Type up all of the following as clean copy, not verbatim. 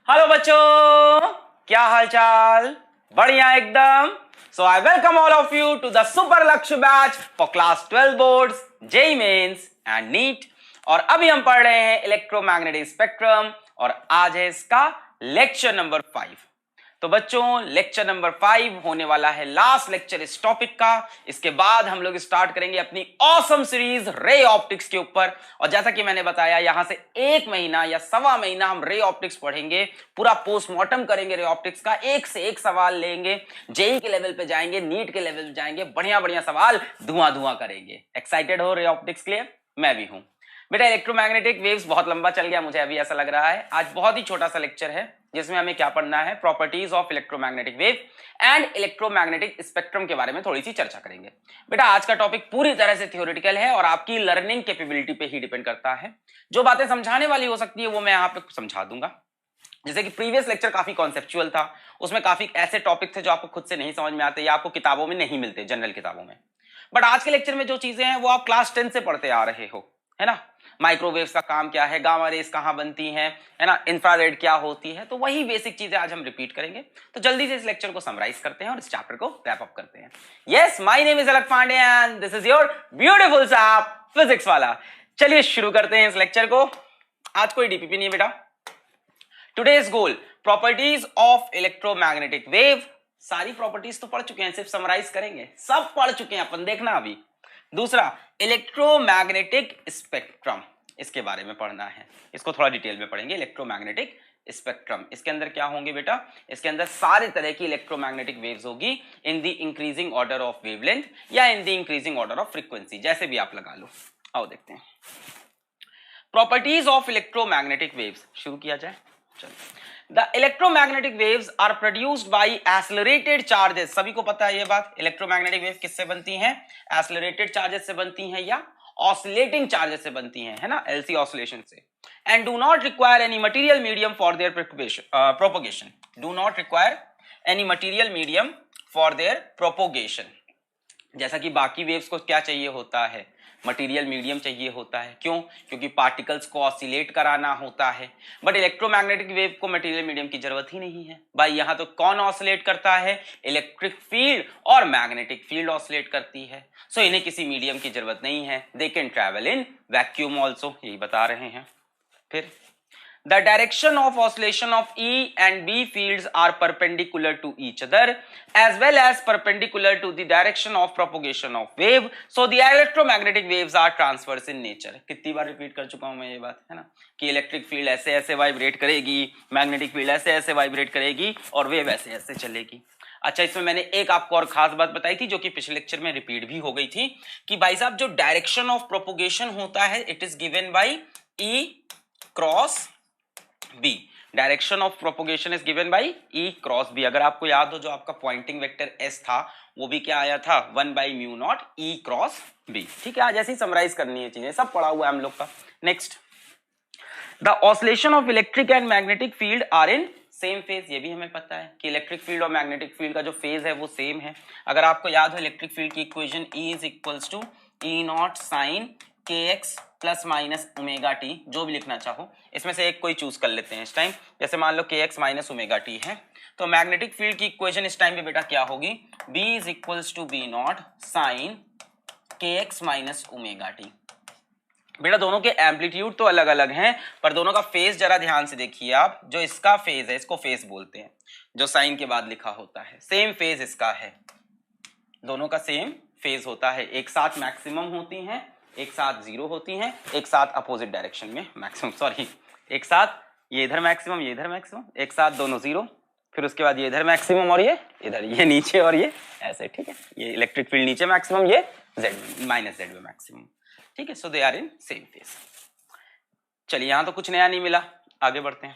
Hello बच्चों, क्या हाल चाल? बढ़िया एकदम। So I welcome all of you to the super Lakshya batch for class 12 boards, JEE mains and NEET. और अभी हम पढ़ रहे हैं इलेक्ट्रोमैग्नेटिक स्पेक्ट्रम और आज है इसका लेक्चर नंबर 5। तो बच्चों, लेक्चर नंबर 5 होने वाला है लास्ट लेक्चर इस टॉपिक का। इसके बाद हम लोग स्टार्ट करेंगे अपनी ऑसम सीरीज रे ऑप्टिक्स के ऊपर। और जैसा कि मैंने बताया, यहां से 1 महीना या सवा महीना हम रे ऑप्टिक्स पढ़ेंगे, पूरा पोस्टमार्टम करेंगे रे ऑप्टिक्स का, एक से एक सवाल लेंगे, जेई के लेवल पे जाएंगे, नीट के लेवल पे जाएंगे, बढ़िया बढ़िया सवाल धुआं धुआं करेंगे। एक्साइटेड हो रे ऑप्टिक्स के लिए? मैं भी हूं बेटा। इलेक्ट्रोमैग्नेटिक वेव्स बहुत लंबा चल गया, मुझे अभी ऐसा लग रहा है। आज बहुत ही छोटा सा लेक्चर है जिसमें हमें क्या पढ़ना है, properties of electromagnetic wave and electromagnetic spectrum के बारे में थोड़ी सी चर्चा करेंगे। बेटा आज का टॉपिक पूरी तरह से थियोरेटिकल है और आपकी लर्निंग कैपेबिलिटी पे ही डिपेंड करता है। जो बातें समझाने वाली हो सकती है वो मैं यहाँ पे समझा दूंगा। जैसे कि प्रीवियस लेक्चर काफी कॉन्सेप्चुअल था, उसमें काफी ऐसे टॉपिक थे जो आपको खुद से नहीं समझ में आते या आपको किताबों में नहीं मिलते, जनरल किताबों में। बट आज के लेक्चर में जो चीजें हैं वो आप क्लास 10 से पढ़ते आ रहे हो, है ना। माइक्रोवेव्स का काम क्या है, गामा रेस कहां बनती हैं, है ना, इंफ्रारेड क्या होती है, तो वही बेसिक चीजें आज हम रिपीट करेंगे। तो जल्दी से इस लेक्चर को समराइज करते हैं और इस चैप्टर को रैप अप करते हैं। Yes, my name is Alakh Pandey and this is your beautiful सैप फिजिक्स वाला। चलिए शुरू करते हैं इस लेक्चर को। आज कोई डीपीपी नहीं है बेटा। Today's goal, properties of electromagnetic wave. सारी प्रॉपर्टीज तो पढ़ चुके हैं, सिर्फ समराइज करेंगे। सब पढ़ चुके हैं अपन, देखना अभी। दूसरा, इलेक्ट्रोमैग्नेटिक स्पेक्ट्रम, इसके बारे में पढ़ना है। इसको थोड़ा डिटेल में पढ़ेंगे। इलेक्ट्रोमैग्नेटिक स्पेक्ट्रम, इसके अंदर क्या होंगे बेटा? इसके अंदर सारे तरह की इलेक्ट्रोमैग्नेटिक वेव्स होगी in the increasing order of wavelength या in the increasing order of frequency, जैसे भी आप लगा लो। आओ देखते हैं प्रॉपर्टीज ऑफ इलेक्ट्रोमैग्नेटिक वेव्स। शुरू किया जाए, चलो। The electromagnetic waves are produced by accelerated charges। सभी को पता है ये बात। इलेक्ट्रोमैग्नेटिक वेव किससे बनती हैं? एक्सेलरेटेड चार्जेस से बनती हैं या ऑसिलेटिंग चार्जेस से बनती हैं, है ना, एलसी ऑसिलेशन से। And do not require any material medium for their propagation. Do not require any material medium for their propagation. जैसा कि बाकी वेव्स को क्या चाहिए होता है, मटेरियल मीडियम चाहिए होता है। क्यों? क्योंकि पार्टिकल्स को ऑसिलेट कराना होता है। बट इलेक्ट्रोमैग्नेटिक वेव को मटेरियल मीडियम की जरूरत ही नहीं है भाई। यहां तो कौन ऑसिलेट करता है? इलेक्ट्रिक फील्ड और मैग्नेटिक फील्ड ऑसिलेट करती है। सो इन्हें किसी मीडियम की जरूरत नहीं है। They can travel in vacuum also, यही बता रहे हैं। फिर the direction of oscillation of E and B fields are perpendicular to each other as well as perpendicular to the direction of propagation of wave, so the electromagnetic waves are transverse in nature। कितनी बार repeat कर चुका हूं मैं ये बात, है ना, कि इलेक्ट्रिक फील्ड ऐसे ऐसे वाइब्रेट करेगी, मैग्नेटिक फील्ड ऐसे ऐसे वाइब्रेट करेगी और वेव ऐसे ऐसे चलेगी। अच्छा, इसमें मैंने एक आपको और खास बात बताई थी जो कि पिछले लेक्चर में रिपीट भी हो गई थी कि भाई साहब जो डायरेक्शन ऑफ प्रोपोगेशन होता है it is given by E cross B। Direction of propagation is given by E cross B। अगर आपको याद हो जो आपका पॉइंटिंग वेक्टर S था वो भी क्या आया था, 1/μ0 E क्रॉस B। ठीक है, आज ऐसे ही समराइज करनी है चीजें, सब पढ़ा हुआ है हम लोग का। Next, the oscillation of electric and magnetic field are in same phase. ये भी हमें पता है कि इलेक्ट्रिक फील्ड और मैग्नेटिक फील्ड का जो फेज है वो सेम है। अगर आपको याद हो इलेक्ट्रिक फील्ड की equation E is equals to E0 sine kx plus minus omega t, जो भी लिखना चाहो इसमें से एक कोई चूज कर लेते हैं इस टाइम। जैसे मान लो kx माइनस ओमेगा टी है, तो मैग्नेटिक फील्ड की इक्वेशन इस टाइम पे बेटा क्या होगी? B is equals to B0 sine kx minus omega t. बेटा दोनों के एम्पलीट्यूड तो अलग अलग हैं पर दोनों का फेज जरा ध्यान से देखिए आप। जो इसका फेज है इसको फेज बोलते हैं, जो साइन के बाद लिखा होता है। सेम फेज इसका है, दोनों का सेम फेज होता है। एक साथ मैक्सिमम होती हैं, एक साथ जीरो होती हैं, एक साथ अपोजिट डायरेक्शन में मैक्सिमम, सॉरी, एक साथ ये इधर मैक्सिमम ये इधर मैक्सिमम, एक साथ दोनों जीरो, फिर उसके बाद ये इधर मैक्सिमम और ये इधर, ये नीचे और ये ऐसे। ठीक है, ये इलेक्ट्रिक फील्ड नीचे मैक्सिमम, ये जेड माइनस जेड में मैक्सिमम। ठीक है, so they are in same phase. चलिए यहां तो कुछ नया नहीं मिला, आगे बढ़ते हैं।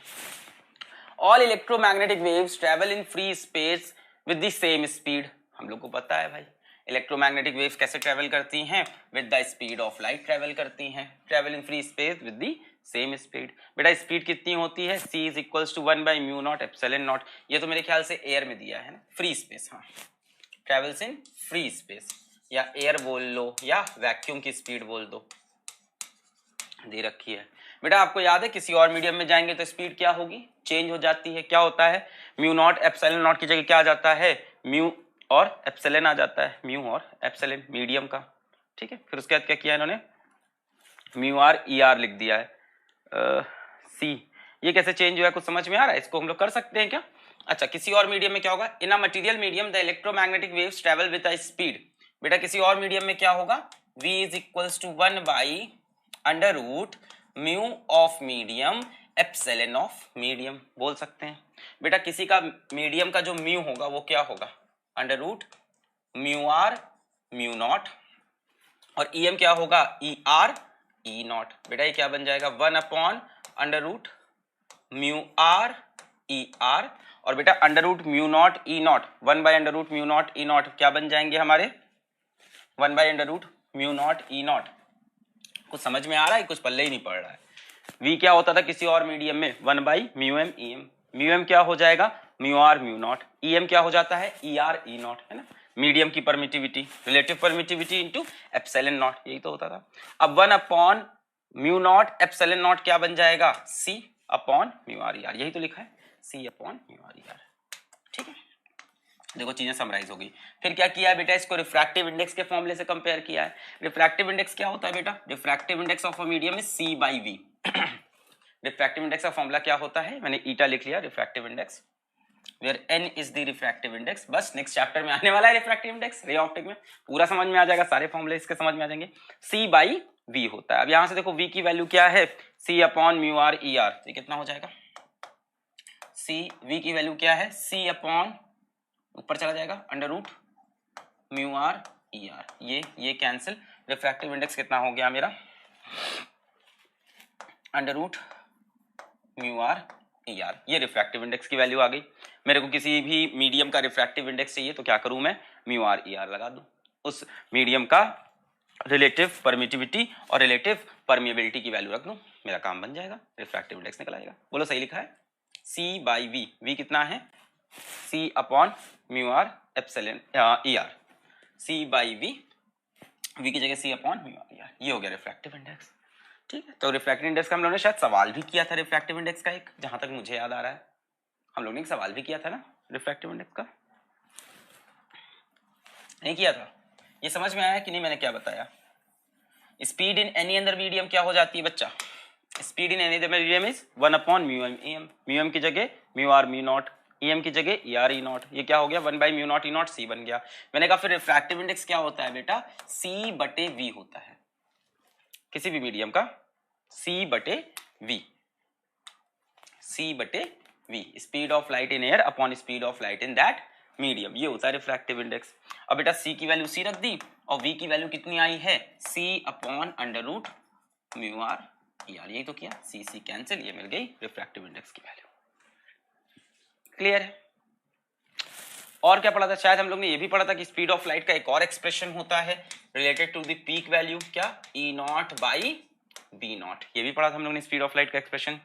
All electromagnetic waves travel in free space with the same speed. हम लोग को पता है भाई इलेक्ट्रोमैग्नेटिक वेव्स कैसे ट्रेवल करती हैं, with the speed of light travel करती हैं। Travel in free space with the same speed. बेटा स्पीड कितनी होती है? c is equals to 1/μ0 epsilon nought. ये तो मेरे ख्याल से एयर में दिया है ना, फ्री स्पेस। हाँ, ट्रेवल्स इन फ्री स्पेस, या एयर बोल लो या वैक्यूम की स्पीड बोल दो। दे रखी है। बेटा आपको याद है किसी और मीडियम में जाएंगे तो स्पीड क्या होगी, चेंज हो जाती है। क्या होता है, म्यू नॉट एप्सिलॉन नॉट की जगह क्या आ जाता है, म्यू और एप्सिलॉन आ जाता है, म्यू और एप्सिलॉन मीडियम का। ठीक है, फिर उसके बाद क्या किया इन्होंने, म्यू आर ई आर लिख दिया है। सी ये कैसे चेंज हुआ है, कुछ समझ में आ रहा है, इसको हम लोग कर सकते हैं क्या। अच्छा, किसी और मीडियम में क्या होगा, in a material medium the electromagnetic waves travel with a speed. बेटा किसी और मीडियम में क्या होगा, v is equals to 1 by under root mu of medium epsilon of medium बोल सकते हैं। बेटा किसी का मीडियम का जो म्यू होगा वो क्या होगा, under root mu r mu naught, और em क्या होगा, ई आर ई नॉट। बेटा ये क्या बन जाएगा, 1 upon under root mu r e r, और बेटा under root mu not E naught, 1 by under root mu not E naught क्या बन जाएंगे हमारे, 1 by under root mu not E naught. कुछ समझ में आ रहा है, कुछ पल्ले ही नहीं पड़ रहा है। v क्या होता था किसी और मीडियम में, 1 by mu m e m, mu m क्या हो जाएगा, mu r mu not, e m क्या हो जाता है, ई आर ई नॉट, है ना, मीडियम की permittivity, relative permittivity into epsilon not, यही तो होता था। अब 1 upon mu nought epsilon not क्या बन जाएगा, c upon mu r e r, यही तो लिखा है, c upon mu r e are. ठीक है, देखो चीजें समराइज हो गई। फिर क्या किया है बेटा, इसको रिफ्रैक्टिव इंडेक्स के फॉर्मूले से कंपेयर किया है। रिफ्रैक्टिव इंडेक्स क्या होता है बेटा, refractive index of a medium is c by v। Refractive index का फॉर्मूला क्या होता है, मैंने ईटा लिख लिया, refractive index where n is the refractive index. बस नेक्स्ट चैप्टर में आने वाला है रिफ्रैक्टिव इंडेक्स, रे ऑप्टिक में पूरा समझ में आ जाएगा, सारे फॉर्मूले इसके समझ में आ जाएंगे। c बाई v होता है। अब यहां से देखो v की वैल्यू क्या है, c upon mu r e r, ये कितना हो जाएगा, c v की वैल्यू क्या है, c अपॉन ऊपर चला जाएगा under root mu r e r, ये कैंसिल, रिफ्रैक्टिव इंडेक्स कितना हो गया मेरा, under root mu r e r, ये रिफ्रैक्टिव इंडेक्स की वैल्यू आ गई। मेरे को किसी भी मीडियम का रिफ्रैक्टिव इंडेक्स चाहिए तो क्या करूं मैं, म्यू आर ई आर लगा दूं, उस मीडियम का रिलेटिव परमिटिविटी और रिलेटिव परमिएबिलिटी की वैल्यू रख दूं, मेरा काम बन जाएगा, रिफ्रैक्टिव इंडेक्स निकल आएगा। बोलो सही लिखा है, c बाई v, v कितना है, c upon mu r epsilon e r, c by v, v की जगह c upon mu r e r, ये हो गया रिफ्रैक्टिव इंडेक्स। ठीक है, तो रिफ्रैक्टिव इंडेक्स का हम लोगों ने शायद सवाल भी किया था, रिफ्रैक्टिव इंडेक्स का एक, जहां तक मुझे याद आ रहा है हम लोगों ने एक सवाल भी किया था ना रिफ्रैक्टिव इंडेक्स का, नहीं किया था, ये समझ में आया कि नहीं मैंने क्या बताया। Speed in any other medium क्या हो जाती है बच्चा, speed in any other medium is 1 upon mu m e m, mu m की जगह mu r mu not, e m की जगह ई आर ई नॉट, ये क्या हो गया, 1 by mu not E nought, C बन गया। मैंने कहा फिर रिफ्रैक्टिव इंडेक्स क्या होता है बेटा, सी बटे वी होता है, किसी भी मीडियम का सी बटे वी, सी बटे v, speed of light in air upon speed of light in that medium, ये होता है रिफ्रैक्टिव इंडेक्स। अब बेटा c की वैल्यू c रख दी और v की वैल्यू कितनी आई है, c upon under root mu r e r, यही तो किया, c कैंसिल, ये मिल गई रिफ्रैक्टिव इंडेक्स की वैल्यू। क्लियर है। और क्या पढ़ा था, शायद हम लोग ने ये भी पढ़ा था कि स्पीड ऑफ लाइट का एक और एक्सप्रेशन होता है related to the peak value, क्या, ई नॉट बाई बी नॉट, ये भी पढ़ा था हम लोग ने स्पीड ऑफ लाइट का expression,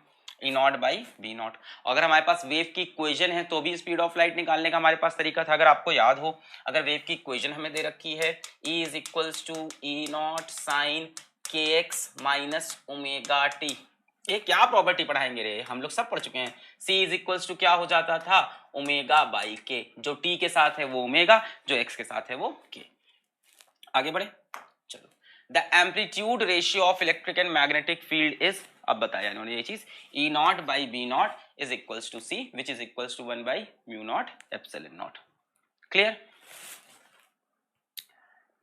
e not by B naught. अगर हमारे पास वेव की इक्वेशन है तो भी स्पीड ऑफ लाइट निकालने का हमारे पास तरीका था, अगर आपको याद हो, अगर वेव की इक्वेशन हमें दे रखी है E is equals to e naught sine k x minus omega t, ये क्या प्रॉपर्टी पढ़ाएंगे रे, हम लोग सब पढ़ चुके हैं। C इज इक्वल्स टू क्या हो जाता था, ओमेगा बाई के, जो t के साथ है वो ओमेगा, जो x के साथ है वो k। आगे बढ़े, चलो, the amplitude ratio of electric and magnetic field is, अब बताया इन्होंने ये चीज, E not by B nought is equals to C which is equals to 1 by mu nought epsilon nought. Clear,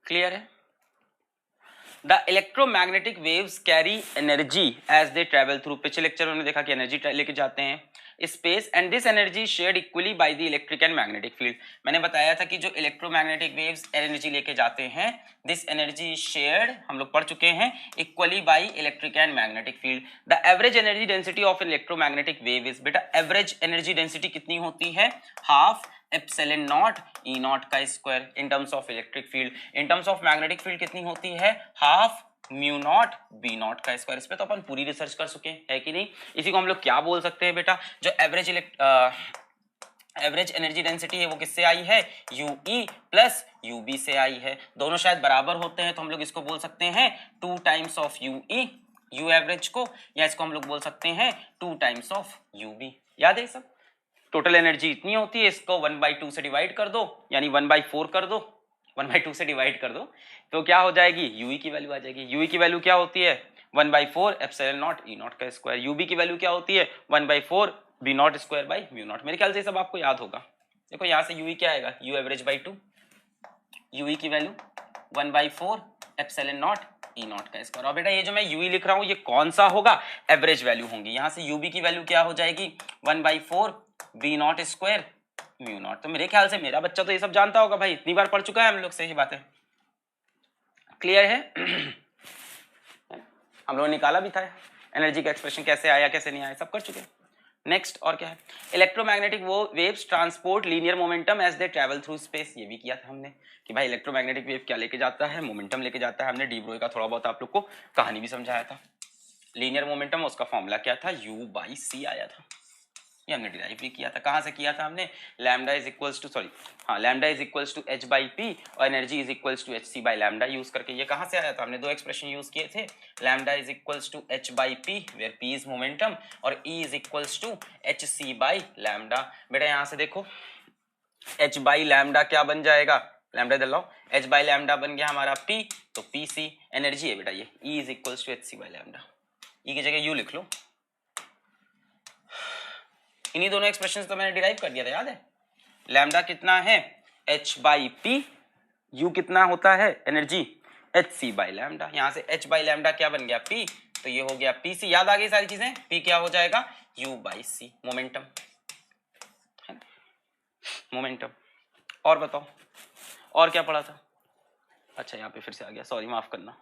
clear है। The electromagnetic waves carry energy as they travel through, पिछले lecture में देखा कि एनर्जी लेके जाते हैं space, and this energy shared equally by the electric and magnetic field. मैंने बताया था कि जो इलेक्ट्रोमैग्नेटिक वेव्स एनर्जी लेके जाते हैं, दिस एनर्जी शेयर्ड, हम लोग पढ़ चुके हैं, equally by electric and magnetic field. The average energy density of electromagnetic wave is, बेटा एवरेज एनर्जी डेंसिटी कितनी होती है, half epsilon not E not का square in terms of electric field, in terms of magnetic field कितनी होती है, half mu nought B nought का square. इस पे तो अपन पूरी रिसर्च कर चुके हैं, है कि नहीं। इसी को हम लोग क्या बोल सकते हैं बेटा, जो एवरेज एनर्जी डेंसिटी है वो किससे आई है, यूई प्लस यूबी से आई है, दोनों शायद बराबर होते हैं तो हम लोग इसको बोल सकते हैं 2 times of u e u average को, या इसको हम लोग बोल सकते हैं 2 टाइम्स ऑफ यू बी। याद है सब? टोटल एनर्जी इतनी होती है, इसको 1/2 से डिवाइड कर दो, यानी 1/4 कर दो, 1/2 से डिवाइड कर दो, तो क्या हो जाएगी, यूई की वैल्यू आ जाएगी। यूई की वैल्यू क्या होती है, 1/4 एप्सिलॉन नॉट ई नॉट का स्क्वायर। यूबी की वैल्यू क्या होती है, 1/4 b naught square by mu naught. मेरे ख्याल से सब आपको याद होगा। देखो यहाँ से यूई क्या आएगा, यू एवरेज बाई 2, यूई की value 1/4 epsilon not E not का स्क्वायर। और बेटा ये जो मैं यूई लिख रहा हूँ ये कौन सा होगा, एवरेज वैल्यू होंगी। यहाँ से यूबी की वैल्यू क्या हो जाएगी, 1/4 b naught square mu naught. तो मेरे ख्याल से मेरा बच्चा तो ये सब जानता होगा भाई, इतनी बार पढ़ चुका है हम लोग से ये बातें। क्लियर है? हम लोगों ने निकाला भी था एनर्जी का एक्सप्रेशन, कैसे आया कैसे नहीं आया, सब कर चुके हैं। नेक्स्ट और क्या है, electromagnetic waves transport linear momentum as they travel through space. ये भी किया था हमने कि भाई इलेक्ट्रोमैग्नेटिक वेव क्या लेके जाता है, मोमेंटम लेके जाता है। हमने डी ब्रोई का थोड़ा बहुत आप लोग को कहानी भी समझाया था। लीनियर मोमेंटम, उसका फॉर्मूला क्या था, U/c आया था। ये हमने डिराइव भी किया था। कहाँ से किया था हमने, lambda is equals to lambda is equals to h/p और एनर्जी इज इक्वल्स टू hc/लैम्डा यूज करके। ये कहाँ से आया था, हमने दो एक्सप्रेशन यूज किए थे। Lambda is equals to h/p where p is momentum और e इज इक्वल्स टू hc/लैम्डा। बेटा यहाँ से देखो h/लैम्डा क्या बन जाएगा, लैम्डा इधर लाओ, h/लैम्डा बन गया हमारा p, तो pc एनर्जी है बेटा ये, e इज इक्वल्स टू hc/लैम्डा। e की जगह u लिख लो। इन्हीं दोनों एक्सप्रेशंस को मैंने डिराइव कर दिया था, याद है। लैम्डा कितना है, h/p, u कितना होता है एनर्जी, hc/लैम्डा। यहां से h/लैम्डा क्या बन गया, p, तो ये हो गया pc। याद आ गई सारी चीजें, p क्या हो जाएगा, u/c मोमेंटम, है ना, मोमेंटम। और बताओ और क्या पढ़ा था, अच्छा यहाँ पे फिर से आ गया, सॉरी माफ करना,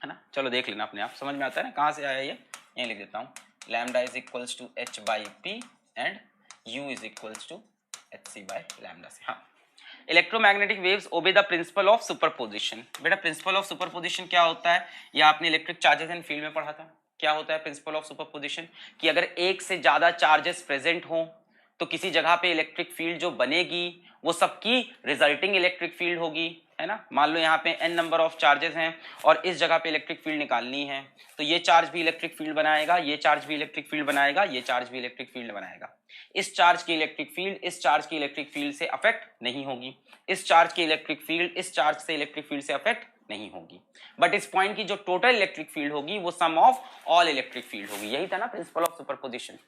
है ना। चलो देख लेना अपने आप, समझ में आता है ना कहाँ से आया ये, यहीं लिख देता हूँ। Lambda is equals to h/p and u is equals to hc/लैम्डा से। हाँ, electromagnetic waves obey the principle of superposition. बेटा प्रिंसिपल ऑफ सुपरपोजिशन क्या होता है, यह आपने इलेक्ट्रिक चार्जेस एंड फील्ड में पढ़ा था। क्या होता है प्रिंसिपल ऑफ सुपरपोजिशन, कि अगर एक से ज्यादा चार्जेस प्रेजेंट हो तो किसी जगह पे इलेक्ट्रिक फील्ड जो बनेगी वो सबकी रिजल्टिंग इलेक्ट्रिक फील्ड होगी, है ना। मान लो यहाँ पे n नंबर ऑफ चार्जेस हैं और इस जगह पे इलेक्ट्रिक फील्ड निकालनी है, तो ये चार्ज भी इलेक्ट्रिक फील्ड बनाएगा, ये चार्ज भी इलेक्ट्रिक फील्ड बनाएगा, ये चार्ज भी इलेक्ट्रिक फील्ड बनाएगा। इस चार्ज की इलेक्ट्रिक फील्ड इस चार्ज की इलेक्ट्रिक फील्ड से अफेक्ट नहीं होगी, इस चार्ज की इलेक्ट्रिक फील्ड इस चार्ज से इलेक्ट्रिक फील्ड से अफेक्ट नहीं होगी। बट इस पॉइंट की जो टोटल इलेक्ट्रिक फील्ड होगी वो सम ऑफ ऑल इलेक्ट्रिक फील्ड होगी। यही था ना प्रिंसिपल ऑफ सुपरपोजिशन।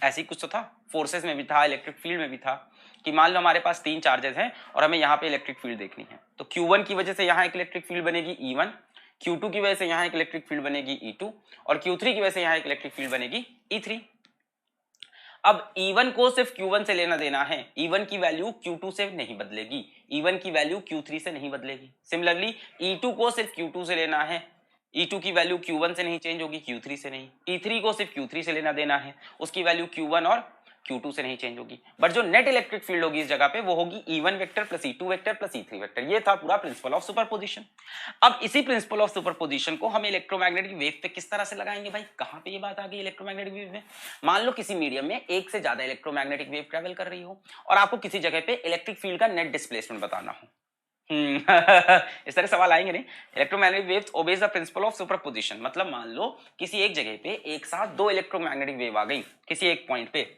ऐसी कुछ तो था, फोर्सेस में भी था, इलेक्ट्रिक फील्ड में भी था, कि मान लो हमारे पास 3 चार्जेस हैं और हमें यहाँ पे इलेक्ट्रिक फील्ड देखनी है, तो Q1 की वजह से यहाँ एक इलेक्ट्रिक फील्ड बनेगी E1, Q2 की वजह से यहाँ एक इलेक्ट्रिक फील्ड बनेगी E2 और Q3 की वजह से यहाँ एक इलेक्ट्रिक फील्ड बनेगी E3। अब E1 को सिर्फ Q1 से लेना देना है, E1 की वैल्यू Q2 से नहीं बदलेगी, E1 की वैल्यू Q3 से नहीं बदलेगी। सिमिलरली E2 को सिर्फ Q2 से लेना है, E2 की वैल्यू Q1 से नहीं चेंज होगी, Q3 से नहीं। E3 को सिर्फ Q3 से लेना देना है, उसकी वैल्यू Q1 और Q2 से नहीं चेंज होगी। बट जो नेट इलेक्ट्रिक फील्ड होगी इस जगह पे वो होगी E1 vector plus E2 vector plus E3 vector. ये था पूरा प्रिंसिपल ऑफ सुपरपोजिशन। अब इसी प्रिंसिपल ऑफ सुपरपोजिशन को हम इलेक्ट्रोमैग्नेटिक वेव पे किस तरह से लगाएंगे भाई, कहां पे ये बात आ गई इलेक्ट्रोमैग्नेटिक वेव में। मान लो किसी मीडियम में एक से ज्यादा इलेक्ट्रोमैग्नेटिक वेव ट्रेवल कर रही हो और आपको किसी जगह पे इलेक्ट्रिक फील्ड का नेट डिस्प्लेसमेंट बताना हो। इस तरह सवाल आएंगे नहीं। Electromagnetic waves obeys the principle of superposition, मतलब मान लो किसी एक जगह पे एक साथ 2 इलेक्ट्रोमैग्नेटिक वेव आ गई, किसी एक पॉइंट पे,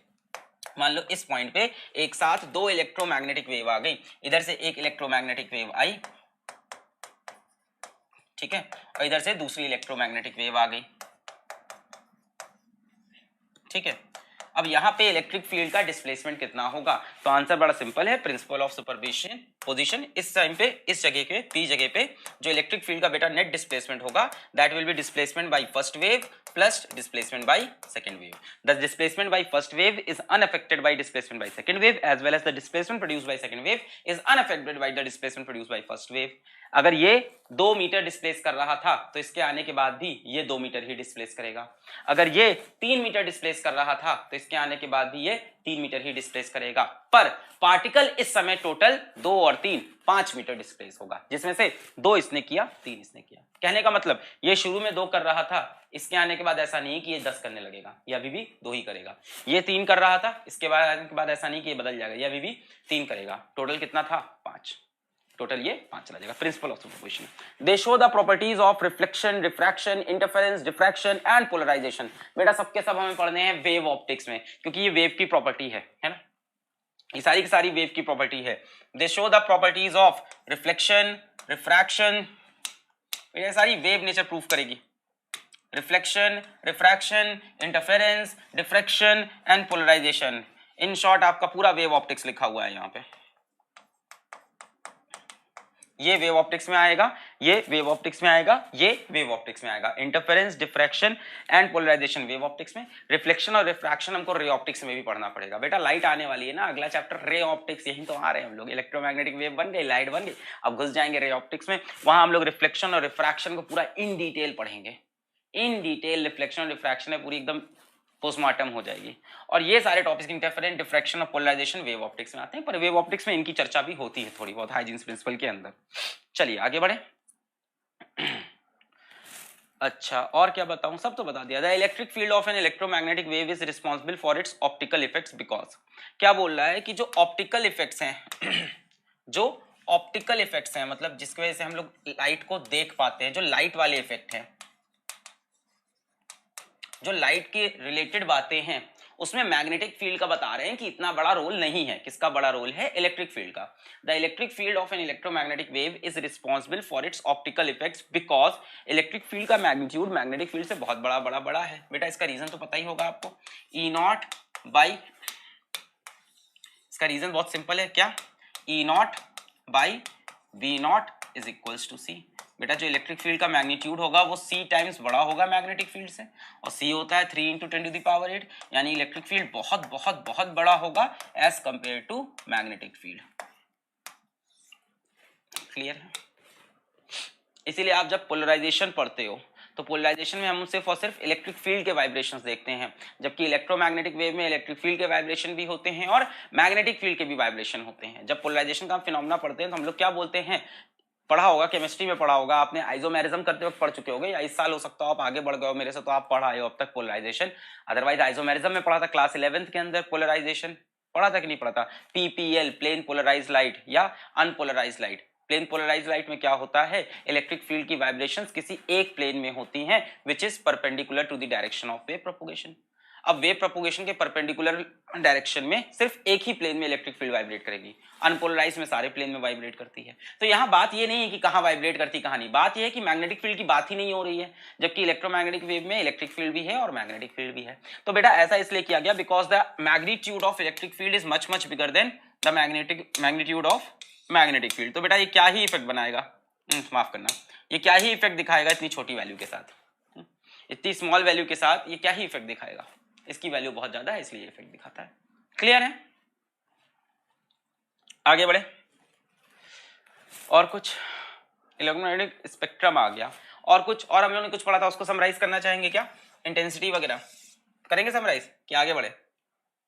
मान लो इस पॉइंट पे एक साथ 2 इलेक्ट्रोमैग्नेटिक वेव आ गई, इधर से एक इलेक्ट्रोमैग्नेटिक वेव आई, ठीक है, और इधर से दूसरी इलेक्ट्रोमैग्नेटिक वेव आ गई, ठीक है। अब यहाँ पे इलेक्ट्रिक फील्ड का डिस्प्लेसमेंट कितना होगा, तो आंसर बड़ा सिंपल है, प्रिंसिपल ऑफ सुपरपोजिशन पोजीशन। इस टाइम पे इस जगह पे P जगह पे जो इलेक्ट्रिक फील्ड का बेटा नेट डिस्प्लेसमेंट होगा that will be displacement by first wave plus displacement by second wave. The displacement by first wave is unaffected by displacement by second wave as well as the displacement produced by second wave is unaffected by the displacement produced by first wave. अगर ये 2 metre displace कर रहा था तो इसके आने के बाद भी ये 2 मीटर ही डिस्प्लेस करेगा। अगर ये 3 मीटर डिस्प्लेस कर रहा था तो इसके आने के बाद भी ये 3 मीटर ही डिस्प्लेस करेगा। पर पार्टिकल इस समय टोटल 2 और 3 5 मीटर डिस्प्लेस होगा, जिसमें से 2 इसने किया 3 इसने किया। कहने का मतलब ये शुरू में 2 कर रहा था, इसके आने के बाद ऐसा नहीं कि ये 10 करने लगेगा, ये अभी भी 2 ही करेगा। ये 3 कर रहा था, इसके बाद आने के बाद ऐसा नहीं कि ये बदल जाएगा, ये अभी भी 3 करेगा। टोटल कितना था 5। टोटल ये 5 चला जाएगा। Principle of superposition, they show the properties of reflection, refraction, interference, diffraction and polarisation. बेटा सबके सब हमें पढ़ने हैं वेव ऑप्टिक्स में, क्योंकि ये वेव की प्रॉपर्टी है ना, ये सारी की सारी वेव की प्रॉपर्टी है। They show the properties of reflection, refraction, ये सारी वेव नेचर प्रूफ करेगी। Reflection, refraction, interference, diffraction and polarisation, in short आपका पूरा वेव ऑप्टिक्स लिखा हुआ है यहाँ पे। ये वेव ऑप्टिक्स में आएगा, ये वेव ऑप्टिक्स में आएगा, ये वेव ऑप्टिक्स में आएगा। Interference, diffraction and polarisation wave optics में, रिफ्लेक्शन और रिफ्रैक्शन हमको रे ऑप्टिक्स में भी पढ़ना पड़ेगा। बेटा लाइट आने वाली है ना, अगला चैप्टर रे ऑप्टिक्स, यही तो आ रहे हैं हम लोग। इलेक्ट्रोमैग्नेटिक वेव बन गई, लाइट बन गई, अब घुस जाएंगे रे ऑप्टिक्स में। वहां हम लोग रिफ्लेक्शन और रिफ्रैक्शन को पूरा इन डिटेल पढ़ेंगे। इन डिटेल रिफ्लेक्शन और रिफ्रैक्शन है पूरी एकदम पोस्टमार्टम हो जाएगी। और ये सारे टॉपिक्स इंटरफेरेंस, डिफ्रैक्शन और पोलराइजेशन वेव ऑप्टिक्स में आते हैं, पर वेव ऑप्टिक्स में इनकी चर्चा भी होती है थोड़ी बहुत हाइजीन्स प्रिंसिपल के अंदर। चलिए आगे बढ़े। अच्छा और क्या बताऊं, सब तो बता दिया। The electric field of an electromagnetic wave is responsible for its optical effects because, क्या बोल रहा है कि जो ऑप्टिकल इफेक्ट्स हैं जो ऑप्टिकल इफेक्ट्स हैं मतलब जिसकी वजह से हम लोग लाइट को देख पाते हैं, जो लाइट वाले इफेक्ट हैं, जो लाइट के रिलेटेड बातें हैं, उसमें मैग्नेटिक फील्ड का बता रहे हैं कि इतना बड़ा रोल नहीं है। किसका बड़ा रोल है? इलेक्ट्रिक फील्ड का। The electric field of an electromagnetic wave is responsible for its optical effects because electric field का मैग्नीट्यूड मैग्नेटिक फील्ड से बहुत बड़ा है। बेटा इसका रीजन तो पता ही होगा आपको, ई नॉट बाई, इसका रीजन बहुत सिंपल है, क्या? ई not by V nought is equals to C. बेटा जो इलेक्ट्रिक फील्ड का मैग्नीट्यूड होगा वो c टाइम्स बड़ा होगा मैग्नेटिक फील्ड से, और c होता है 3 × 10⁸, यानी इलेक्ट्रिक फील्ड बहुत बड़ा होगा as compare to magnetic field. Clear है? इसीलिए आप जब पोलराइजेशन पढ़ते हो तो पोलराइजेशन में हम सिर्फ और सिर्फ इलेक्ट्रिक फील्ड के वाइब्रेशंस देखते हैं, जबकि इलेक्ट्रोमैग्नेटिक वेव में इलेक्ट्रिक फील्ड के वाइब्रेशन भी होते हैं और मैग्नेटिक फील्ड के भी वाइब्रेशन होते हैं। जब पोलराइजेशन का फिनोमेना पढ़ते हैं तो हम लोग क्या बोलते हैं, पढ़ा होगा, केमिस्ट्री में पढ़ा होगा आपने, आइसोमेरिज्म करते वक्त पढ़ चुके होगे, या इस साल हो सकता हो आप आगे बढ़ गए हो मेरे से तो आप पढ़ा आए हो अब तक पोलराइजेशन। अदरवाइज आइसोमेरिज्म में पढ़ा था क्लास 11th के अंदर, पोलराइजेशन पढ़ा था कि नहीं पढ़ा था? पीपीएल, प्लेन पोलराइज्ड लाइट या unpolarised light. Plane polarised light में क्या होता है, इलेक्ट्रिक फील्ड की वाइब्रेशंस किसी एक प्लेन में होती हैं which is perpendicular to the direction of wave propagation. अब वेव प्रोपगेशन के परपेंडिकुलर डायरेक्शन में सिर्फ एक ही प्लेन में इलेक्ट्रिक फील्ड वाइब्रेट करेगी, अनपोलराइज्ड में सारे प्लेन में वाइब्रेट करती है। तो यहाँ बात ये नहीं है कि कहाँ वाइब्रेट करती कहाँ नहीं, बात ये है कि मैग्नेटिक फील्ड की बात ही नहीं हो रही है, जबकि इलेक्ट्रोमैग्नेटिक वेव में इलेक्ट्रिक फील्ड भी है और मैग्नेटिक फील्ड भी है। तो बेटा ऐसा इसलिए किया गया because the magnitude of electric field is much bigger than the magnitude of magnetic field. तो बेटा ये क्या ही इफेक्ट बनाएगा, माफ करना, ये क्या ही इफेक्ट दिखाएगा इतनी छोटी वैल्यू के साथ, इतनी स्मॉल वैल्यू के साथ ये क्या ही इफेक्ट दिखाएगा, इसकी वैल्यू बहुत ज्यादा है इसलिए इफेक्ट दिखाता है। क्लियर है? आगे बढ़े। और कुछ इलेक्ट्रोमैग्नेटिक स्पेक्ट्रम आ गया, और कुछ और हम लोगों ने कुछ पढ़ा था उसको समराइज करना चाहेंगे क्या? इंटेंसिटी वगैरह करेंगे समराइज, क्या आगे बढ़े?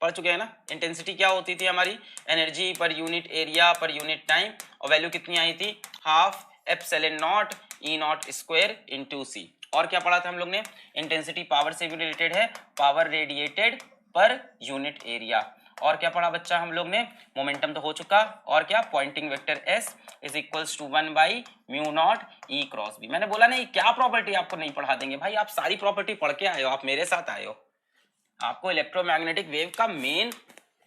पढ़ चुके हैं ना। इंटेंसिटी क्या होती थी हमारी? Energy per unit area per unit time, और वैल्यू कितनी आई थी? Half epsilon not E nought square into C. और क्या पढ़ा था हम लोग ने? इंटेंसिटी पावर से भी रिलेटेड है, पावर रेडिएटेड पर यूनिट एरिया। और क्या पढ़ा बच्चा हम लोग ने? मोमेंटम तो हो चुका, और क्या? Pointing vector s is equals to 1/μ0 e cross b। मैंने बोला नहीं क्या प्रॉपर्टी आपको नहीं पढ़ा देंगे भाई, आप सारी प्रॉपर्टी पढ़ के आए हो, आप मेरे साथ आए हो, आपको इलेक्ट्रोमैग्नेटिक वेव का मेन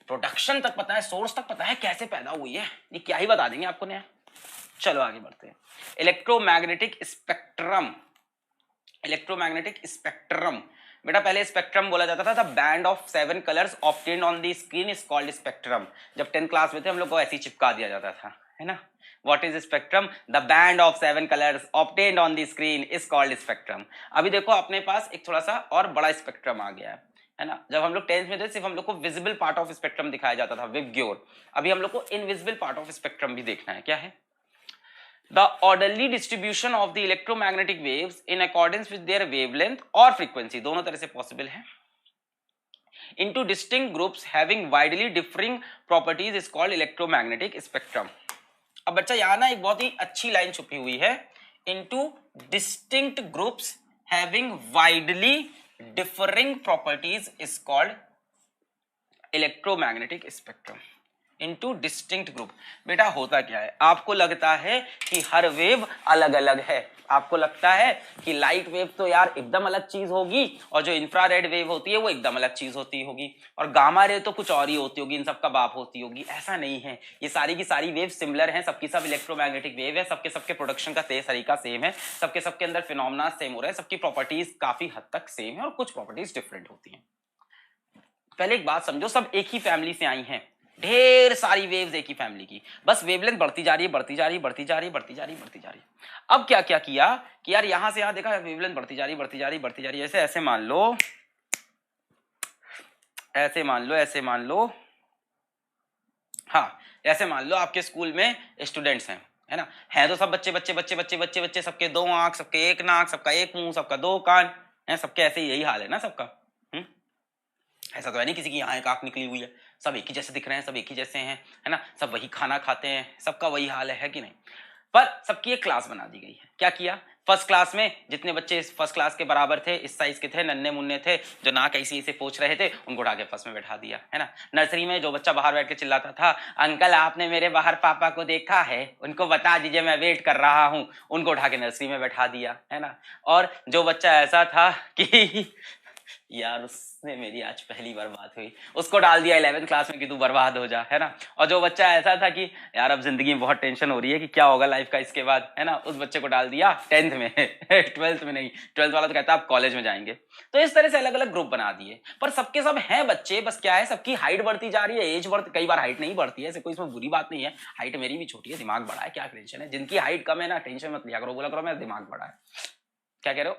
प्रोडक्शन तक पता है, सोर्स तक पता है, कैसे पैदा हुई है, ये क्या ही बता देंगे आपको नया। चलो आगे बढ़ते हैं। इलेक्ट्रोमैग्नेटिक स्पेक्ट्रम, इलेक्ट्रोमैग्नेटिक स्पेक्ट्रम, बेटा पहले स्पेक्ट्रम बोला जाता था, the band of 7 colours obtained on the screen is called spectrum. जब 10th क्लास में थे हम लोग को ऐसे ही चिपका दिया जाता था, है ना। What is spectrum? The band of 7 colors obtained on the screen is called spectrum। अभी देखो अपने पास एक थोड़ा सा और बड़ा स्पेक्ट्रम आ गया है ना। जब हम लोग 10th में थे सिर्फ हम लोग को विजिबल पार्ट ऑफ स्पेक्ट्रम दिखाया जाता था, विबग्योर। अभी हम लोग को इनविजिबल पार्ट ऑफ स्पेक्ट्रम भी देखना है, क्या है? The orderly distribution of the electromagnetic waves in accordance with their wavelength और frequency, दोनों तरह से पॉसिबल है, into distinct groups having widely differing properties is called electromagnetic spectrum। अब बच्चा यहाँ ना एक बहुत ही अच्छी लाइन छुपी हुई है, into distinct groups having widely differing properties is called electromagnetic spectrum। Into distinct group. बेटा होता क्या है, आपको लगता है कि हर वेव अलग अलग है, आपको लगता है कि लाइट वेव तो यार एकदम अलग चीज होगी और जो इंफ्रारेड वेव होती है वो एकदम अलग चीज होती होगी और गामा रे तो कुछ और ही होती होगी, इन सबका बाप होती होगी। ऐसा नहीं है, ये सारी की सारी वेव सिमिलर हैं, सबकी सब इलेक्ट्रोमैग्नेटिक वेव है, सबके सबके प्रोडक्शन का तरीका सेम है, सबके सबके अंदर फिनोमेना सेम हो रहे हैं, सबकी प्रॉपर्टीज काफी हद तक सेम है और कुछ प्रॉपर्टीज डिफरेंट होती हैं। पहले एक बात समझो, सब एक ही फैमिली से आई हैं, ढेर सारी वेव्स एक ही फैमिली की, बस वेवलेंथ बढ़ती जा रही है, बढ़ती जा रही है, बढ़ती जा रही है, बढ़ती जा रही है, बढ़ती जा रही है। अब क्या क्या किया कि यार यहां से यहां देखा वेवलेंथ बढ़ती जा रही है, बढ़ती जा रही है, बढ़ती जा रही है, ऐसे ऐसे मान लो, ऐसे मान लो, ऐसे मान लो, हाँ ऐसे मान लो आपके स्कूल में स्टूडेंट्स हैं, है ना, है तो सब बच्चे बच्चे बच्चे बच्चे बच्चे बच्चे, सबके दो आंख, सबके एक नाक, सबका एक मुंह, सबका दो कान है, सबके ऐसे यही हाल है ना सबका। ऐसा तो है नहीं किसी की यहाँ एक आंख निकली हुई है, सब एक ही जैसे दिख रहे हैं, सब एक ही जैसे हैं, है ना, सब वही खाना खाते हैं, सबका वही हाल है कि नहीं। पर सबकी एक क्लास बना दी गई है। क्या किया, फर्स्ट क्लास में जितने बच्चे फर्स्ट क्लास के बराबर थे, इस साइज के थे, नन्हे मुन्ने थे, जो नाक ऐसे ऐसे पोंछ रहे थे, उनको उठा के फर्स्ट में बैठा दिया, है ना। नर्सरी में जो बच्चा बाहर बैठ के चिल्लाता था, अंकल आपने मेरे बाहर पापा को देखा है, उनको बता दीजिए मैं वेट कर रहा हूं, उनको उठा के नर्सरी में बैठा दिया, है ना। और जो बच्चा ऐसा था कि यार उसने मेरी आज पहली बार बात हुई, उसको डाल दिया 11th क्लास में कि तू बर्बाद हो जा, है ना। और जो बच्चा ऐसा था कि यार अब जिंदगी में बहुत टेंशन हो रही है कि क्या होगा लाइफ का इसके बाद, है ना, उस बच्चे को डाल दिया 10th में 12th में नहीं, 12th वाला तो कहता है आप कॉलेज में जाएंगे। तो इस तरह से अलग अलग ग्रुप बना दिए, पर सबके सब हैं बच्चे, बस क्या है सबकी हाइट बढ़ती जा रही है, एज बढ़ती, कई बार हाइट नहीं बढ़ती है, ऐसे कोई इसमें बुरी बात नहीं है, हाइट मेरी भी छोटी है, दिमाग बड़ा है, क्या टेंशन है, जिनकी हाइट कम है ना टेंशन मत लिया करो, बोला करो मेरा दिमाग बड़ा है, क्या कह रहे हो,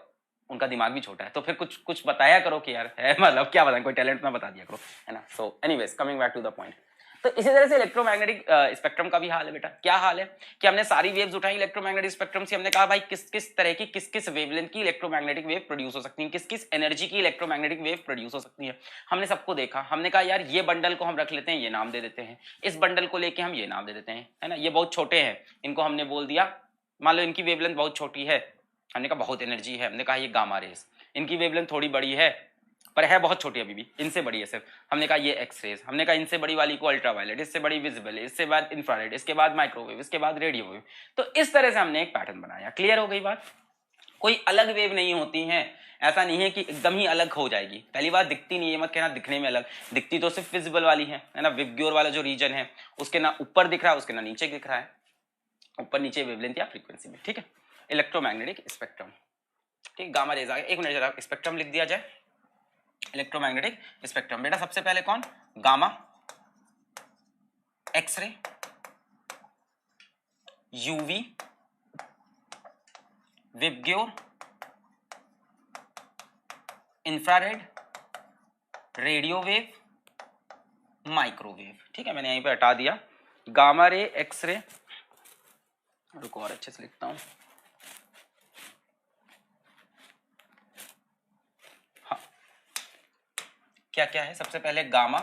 उनका दिमाग भी छोटा है, तो फिर कुछ कुछ बताया करो कि यार है, मतलब क्या बताएं, कोई टैलेंट ना बता दिया करो, है ना। So anyways coming back to the point, तो इसी तरह से इलेक्ट्रोमैग्नेटिक स्पेक्ट्रम का भी हाल है बेटा। क्या हाल है कि हमने सारी वेव्स उठाई इलेक्ट्रोमैग्नेटिक स्पेक्ट्रम से, हमने कहा भाई किस किस तरह की, किस किस वेवलेंथ की इलेक्ट्रोमैग्नेटिक वेव प्रोड्यूस हो सकती है, किस किस एनर्जी की इलेक्ट्रोमैग्नेटिक वेव प्रोड्यूस हो सकती है, हमने सबको देखा, हमने कहा यार ये बंडल को हम रख लेते हैं, ये नाम दे देते हैं, इस बंडल को लेके हम ये नाम दे देते हैं, है ना, ये बहुत छोटे हैं, इनको हमने बोल दिया, मान लो इनकी वेवलेंथ बहुत छोटी है, हमने कहा बहुत एनर्जी है, हमने कहा ये गामा रेज, इनकी वेवलेंथ थोड़ी बड़ी है पर है बहुत छोटी अभी भी, इनसे बड़ी है सिर्फ, हमने कहा ये एक्स रेज, हमने कहा इनसे बड़ी वाली को अल्ट्रावायलेट, इससे बड़ी विजिबल, इससे बाद इंफ्रारेड, इसके बाद माइक्रोवेव, इसके बाद रेडियो वेव। तो इस तरह से हमने एक पैटर्न बनाया। क्लियर हो गई बात, कोई अलग वेव नहीं होती है, ऐसा नहीं है कि एकदम ही अलग हो जाएगी। पहली बात दिखती नहीं है, मत कहना दिखने में अलग, दिखती तो सिर्फ विजिबल वाली है ना, विबग्योर वाला जो रीजन है उसके ना ऊपर दिख रहा है, उसके ना नीचे दिख रहा है, ऊपर नीचे वेवलेंथ या फ्रीक्वेंसी में, ठीक है। इलेक्ट्रोमैग्नेटिक स्पेक्ट्रम, ठीक, गामा रेज आ गया, एक मिनट जरा स्पेक्ट्रम लिख दिया जाए, इलेक्ट्रोमैग्नेटिक स्पेक्ट्रम। बेटा सबसे पहले कौन, gamma, x ray, UV, VIBGYOR, infrared, radio wave, microwave, ठीक है, मैंने यहीं पे हटा दिया गामा रे, एक्सरे, रुको और अच्छे से लिखता हूं, हाँ क्या क्या है, सबसे पहले गामा,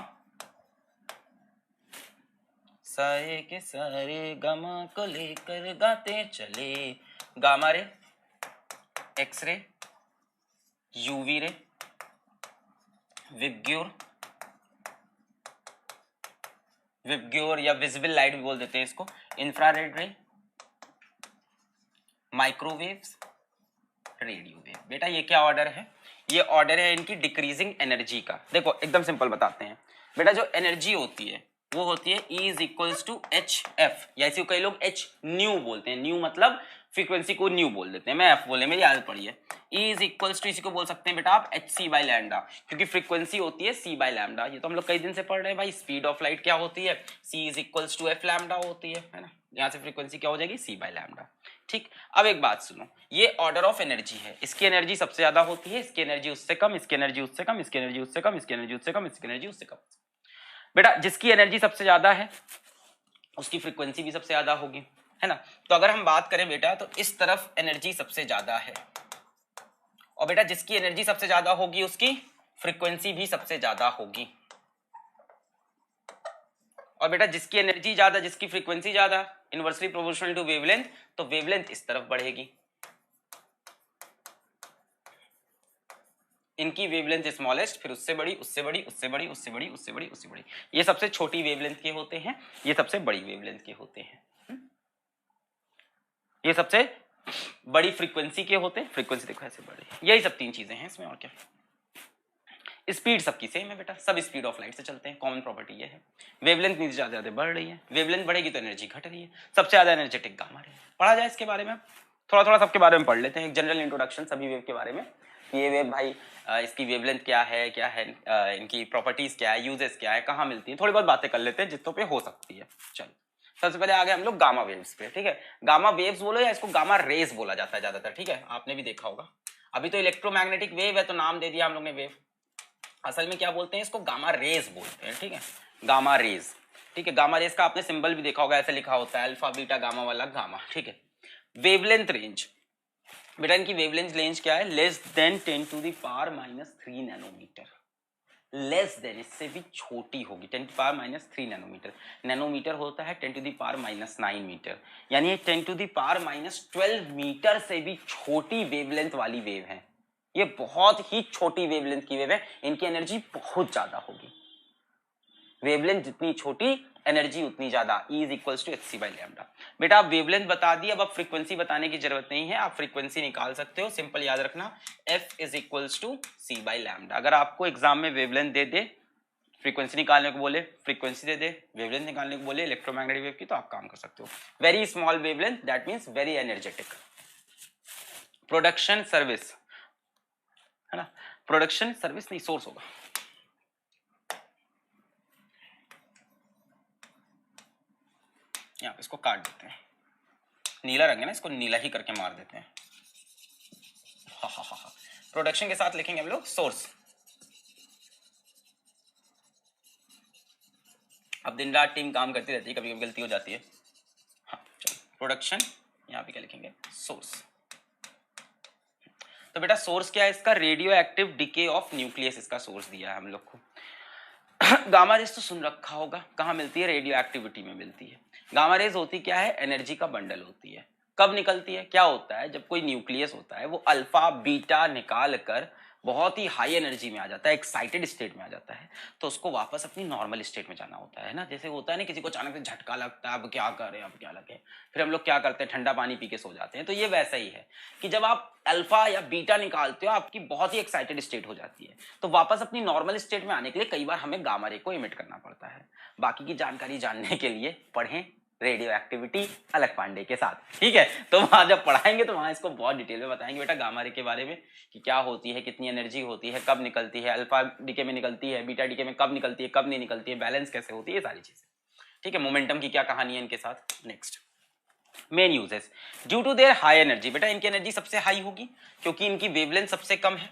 सारे के सारे गामा को लेकर गाते चले, gamma ray, x ray, UV ray, VIBGYOR, VIBGYOR या विजिबल लाइट भी बोल देते हैं इसको, इंफ्रारेड रे, माइक्रोवेव्स, रेडियो वेव। बेटा ये क्या ऑर्डर है, ये ऑर्डर है इनकी डिक्रीजिंग एनर्जी का। देखो एकदम सिंपल बताते हैं बेटा, जो एनर्जी होती है वो होती है E is equals to H F, या इसी को कई लोग एच न्यू बोलते हैं, न्यू मतलब फ्रीक्वेंसी को न्यू बोल देते हैं, मैं एफ बोले, मेरी आदत पड़ी है। E इज इक्वल्स टू, इसी को बोल सकते हैं बेटा आप एच सी बाई लैम्डा, क्योंकि फ्रीक्वेंसी होती है सी बाई लैम्डा, ये तो हम लोग कई दिन से पढ़ रहे हैं भाई। स्पीड ऑफ लाइट क्या होती है, c is equals to f lambda होती है ना, यहाँ से फ्रीक्वेंसी क्या हो जाएगी, सी बाई लैम्डा। ठीक, अब एक बात सुनो, ये ऑर्डर ऑफ एनर्जी है, इसकी एनर्जी सबसे ज्यादा होती है, इसकी एनर्जी उससे कम, इसकी एनर्जी उससे कम, इसकी एनर्जी उससे कम, इसकी एनर्जी उससे कम, इसकी एनर्जी उससे कम। बेटा जिसकी एनर्जी सबसे ज्यादा है उसकी फ्रीक्वेंसी भी सबसे ज्यादा होगी, है ना। तो अगर हम बात करें बेटा तो इस तरफ एनर्जी सबसे ज्यादा है, और बेटा जिसकी एनर्जी सबसे ज्यादा होगी उसकी फ्रीक्वेंसी भी सबसे ज्यादा होगी, और बेटा जिसकी एनर्जी ज्यादा, जिसकी फ्रीक्वेंसी ज्यादा, इनवर्सली प्रोपोर्शनल टू वेवलेंथ, तो वेवलेंथ इस तरफ बढ़ेगी, इनकी वेवलेंथ स्मॉलेस्ट, फिर उससे बड़ी, उससे बड़ी, उससे बड़ी, उससे बड़ी, उससे बड़ी, उससे बड़ी। ये सबसे छोटी वेवलेंथ के होते हैं, ये सबसे बड़ी वेवलेंथ के होते हैं। ये सबसे बड़ी फ्रीक्वेंसी के होते हैं, फ्रीक्वेंसी देखो ऐसे बड़ी। यही सब तीन चीजें हैं इसमें, और क्या। स्पीड सबकी सेम है बेटा, सब स्पीड ऑफ लाइट से चलते हैं, कॉमन प्रॉपर्टी ये है। वेवलेंथ नीचे ज्यादा ज्यादा बढ़ रही है, वेवलेंथ बढ़ेगी तो एनर्जी घट रही है। सबसे ज्यादा एनर्जेटिक गामा रे। पढ़ा जाए इसके बारे में, थोड़ा थोड़ा सबके बारे में पढ़ लेते हैं, एक जनरल इंट्रोडक्शन सभी वेव के बारे में। ये वेव भाई इसकी वेवलेंथ क्या है, इनकी प्रॉपर्टीज क्या है, यूजेस क्या है, कहाँ मिलती है, थोड़ी बहुत बातें कर लेते हैं जितनों पे हो सकती है। चलो सबसे पहले आ गए हम लोग गामा वेव्स पे, ठीक है। गामा वेव्स बोलो या इसको गामा रेज बोला जाता है ज्यादातर, ठीक है, आपने भी देखा होगा। अभी तो इलेक्ट्रोमैग्नेटिक वेव है तो नाम दे दिया हम लोग ने वेव, असल में क्या बोलते हैं इसको, गामा रेज बोलते हैं, ठीक है, गामा रेज, ठीक है। गामा रेज का आपने सिंबल भी देखा होगा, ऐसे लिखा होता है अल्फा बीटा गामा वाला गामा, ठीक है। वेवलेंथ रेंज बेटा, इनकी वेवलेंथ रेंज क्या है, less than 10 to the power -3 nanometre, less than, इससे भी छोटी होगी, 10 टू पावर -3 नैनोमीटर। नैनोमीटर होता है 10 टू द पावर -9 मीटर, यानी 10 टू द पावर -12 मीटर से भी छोटी वेवलेंथ वाली वेव है। ये बहुत ही छोटी वेवलेंथ की वेव है, इनकी एनर्जी बहुत ज्यादा होगी। वेवलेंथ जितनी छोटी, एनर्जी उतनी ज्यादा। E is equals to hc by lambda. बेटा आप वेवलेंथ बता दी, अब फ्रीक्वेंसी बताने की जरूरत नहीं है, आप फ्रीक्वेंसी निकाल सकते हो, सिंपल याद रखना, F is equals to c by lambda. अगर आपको एग्जाम में वेवलेंथ दे दे, फ्रीक्वेंसी निकालने को बोले, फ्रीक्वेंसी दे दे, वेवलेंथ निकालने को बोले इलेक्ट्रोमैग्नेटिक वेव की, तो आप काम कर सकते हो। Very small wavelength, that means very energetic. Production service है ना, प्रोडक्शन सर्विस नहीं, सोर्स होगा। यहाँ पे इसको काट देते हैं, नीला रंग है ना, इसको नीला ही करके मार देते हैं। प्रोडक्शन के साथ लिखेंगे हम लोग सोर्स। अब दिन रात टीम काम करती रहती है, कभी कभी गलती हो जाती है। हाँ चलो, प्रोडक्शन, यहाँ पे क्या लिखेंगे, सोर्स। तो बेटा सोर्स क्या है इसका, radio active decay of nucleus, इसका सोर्स दिया है हम लोग को। गामा रेज तो सुन रखा होगा, कहाँ मिलती है, रेडियो एक्टिविटी में मिलती है। गामा रेज होती क्या है, एनर्जी का बंडल होती है। कब निकलती है, क्या होता है, जब कोई न्यूक्लियस होता है वो अल्फा बीटा निकाल कर बहुत ही हाई एनर्जी में आ जाता है, एक्साइटेड स्टेट में आ जाता है, तो उसको वापस अपनी नॉर्मल स्टेट में जाना होता है ना। जैसे होता है ना, किसी को अचानक से झटका लगता है, अब क्या करें, अब क्या लगे, फिर हम लोग क्या करते हैं, ठंडा पानी पी के सो जाते हैं। तो ये वैसा ही है कि जब आप अल्फा या बीटा निकालते हो, आपकी बहुत ही एक्साइटेड स्टेट हो जाती है, तो वापस अपनी नॉर्मल स्टेट में आने के लिए कई बार हमें गामा रे को इमिट करना पड़ता है। बाकी की जानकारी जानने के लिए पढ़ें रेडियो एक्टिविटी अलग पांडे के साथ, ठीक है। तो वहां जब पढ़ाएंगे तो वहां इसको बहुत डिटेल में बताएंगे बेटा गामा रे के बारे में, कि क्या होती है, कितनी एनर्जी होती है, कब निकलती है, अल्फा डीके में निकलती है, बीटा डीके में कब निकलती है, कब नहीं निकलती है, बैलेंस कैसे होती है, ये सारी चीजें, ठीक है। मोमेंटम की क्या कहानी है इनके साथ। Next, main uses, due to their high energy, बेटा इनकी एनर्जी सबसे हाई होगी क्योंकि इनकी वेवलेंथ सबसे कम है,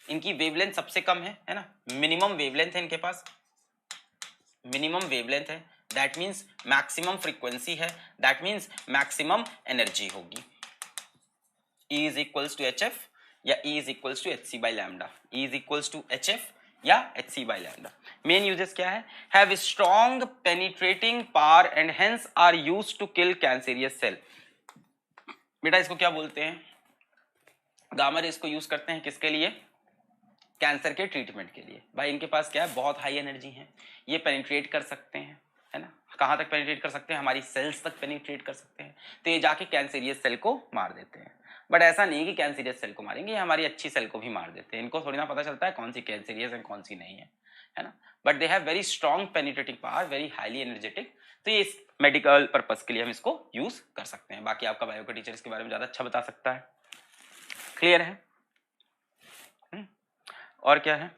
इनकी वेवलेंथ सबसे कम है ना, मिनिमम वेवलेंथ है इनके पास, मिनिमम वेवलेंथ है, दैट मीन्स मैक्सिमम फ्रीक्वेंसी है, दैट मीन्स मैक्सिमम एनर्जी होगी। E is equals to HF या E is equals to HC by lambda, E is equals to HF या HC by lambda. Main uses क्या है, have strong penetrating power and hence are used to kill cancerous cell. बेटा इसको क्या बोलते हैं, gamma rays को use करते हैं किसके लिए, कैंसर के ट्रीटमेंट के लिए। भाई इनके पास क्या है, बहुत हाई एनर्जी है, ये पेनिट्रेट कर सकते हैं, है ना, कहाँ तक पेनिट्रेट कर सकते हैं, हमारी सेल्स तक पेनिट्रेट कर सकते हैं, तो ये जाके कैंसरियस सेल को मार देते हैं। बट ऐसा नहीं कि कैंसरियस सेल को मारेंगे, ये हमारी अच्छी सेल को भी मार देते हैं, इनको थोड़ी ना पता चलता है कौन सी कैंसरियस है कौन सी नहीं है ना। But they have very strong penetrating power, very highly energetic, तो ये इस मेडिकल पर्पज के लिए हम इसको यूज कर सकते हैं। बाकी आपका बायो का टीचर इसके बारे में ज्यादा अच्छा बता सकता है। क्लियर है। और क्या है,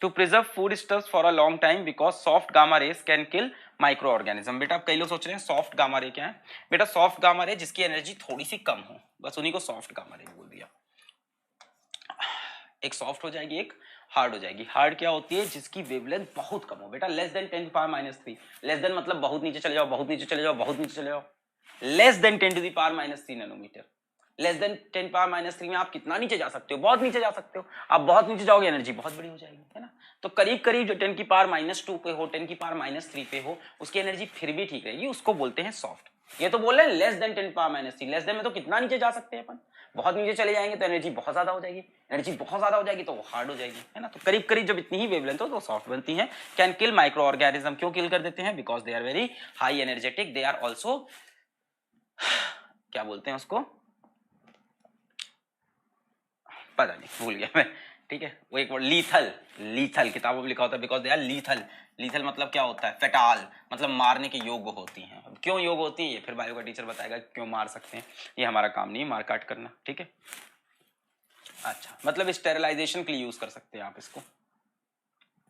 to preserve food stuffs for a long time because soft gamma rays can kill micro organism. बेटा आप कई लोग सोच रहे हैं सॉफ्ट गामा रे क्या है, बेटा सॉफ्ट गामा रे जिसकी एनर्जी थोड़ी सी कम हो, बस उन्हीं को सॉफ्ट गामा रे बोल दिया। एक सॉफ्ट हो जाएगी, एक हार्ड हो जाएगी। हार्ड क्या होती है, जिसकी वेवलेंथ बहुत कम हो, बेटा less than 10 power -3, less than मतलब बहुत नीचे चले जाओ, बहुत नीचे चले जाओ, बहुत नीचे चले जाओ, less than 10 to the power -3 nanometre. Less than 10 power -3 में आप कितना नीचे जा सकते हो, बहुत नीचे जा सकते हो। आप बहुत नीचे जाओगे एनर्जी बहुत बड़ी हो जाएगी, है ना। तो करीब करीब जो 10 की पावर -2 पे हो, 10 की पावर -3 पे हो, उसकी एनर्जी फिर भी ठीक रहेगी, उसको बोलते हैं सॉफ्ट। ये तो बोल रहे हैं less than 10 power -3, less than में तो कितना नीचे जा सकते हैं अपन, बहुत नीचे चले जाएंगे तो एनर्जी बहुत ज्यादा हो जाएगी, एनर्जी बहुत ज्यादा हो जाएगी तो वो हार्ड हो जाएगी, है ना। तो करीब करीब जब इतनी ही वेवलेंथ हो तो सॉफ्ट बनती है। कैन किल माइक्रो ऑर्गेनिज्म, क्यों किल कर देते हैं? Because they are very high energetic, they are also क्या बोलते हैं उसको, पता नहीं भूल गया मैं, ठीक है। वो एक वर्ड लीथल, लीथल किताबों में लिखा होता है, because they are lethal. Lethal मतलब क्या होता है? फेटाल, मतलब मारने के योग्य होती हैं। अब क्यों योग्य होती है ये फिर बायो का टीचर बताएगा क्यों मार सकते हैं, ये हमारा काम नहीं है मार काट करना, ठीक है। अच्छा, मतलब स्टेरिलाइजेशन के लिए यूज कर सकते हैं आप इसको।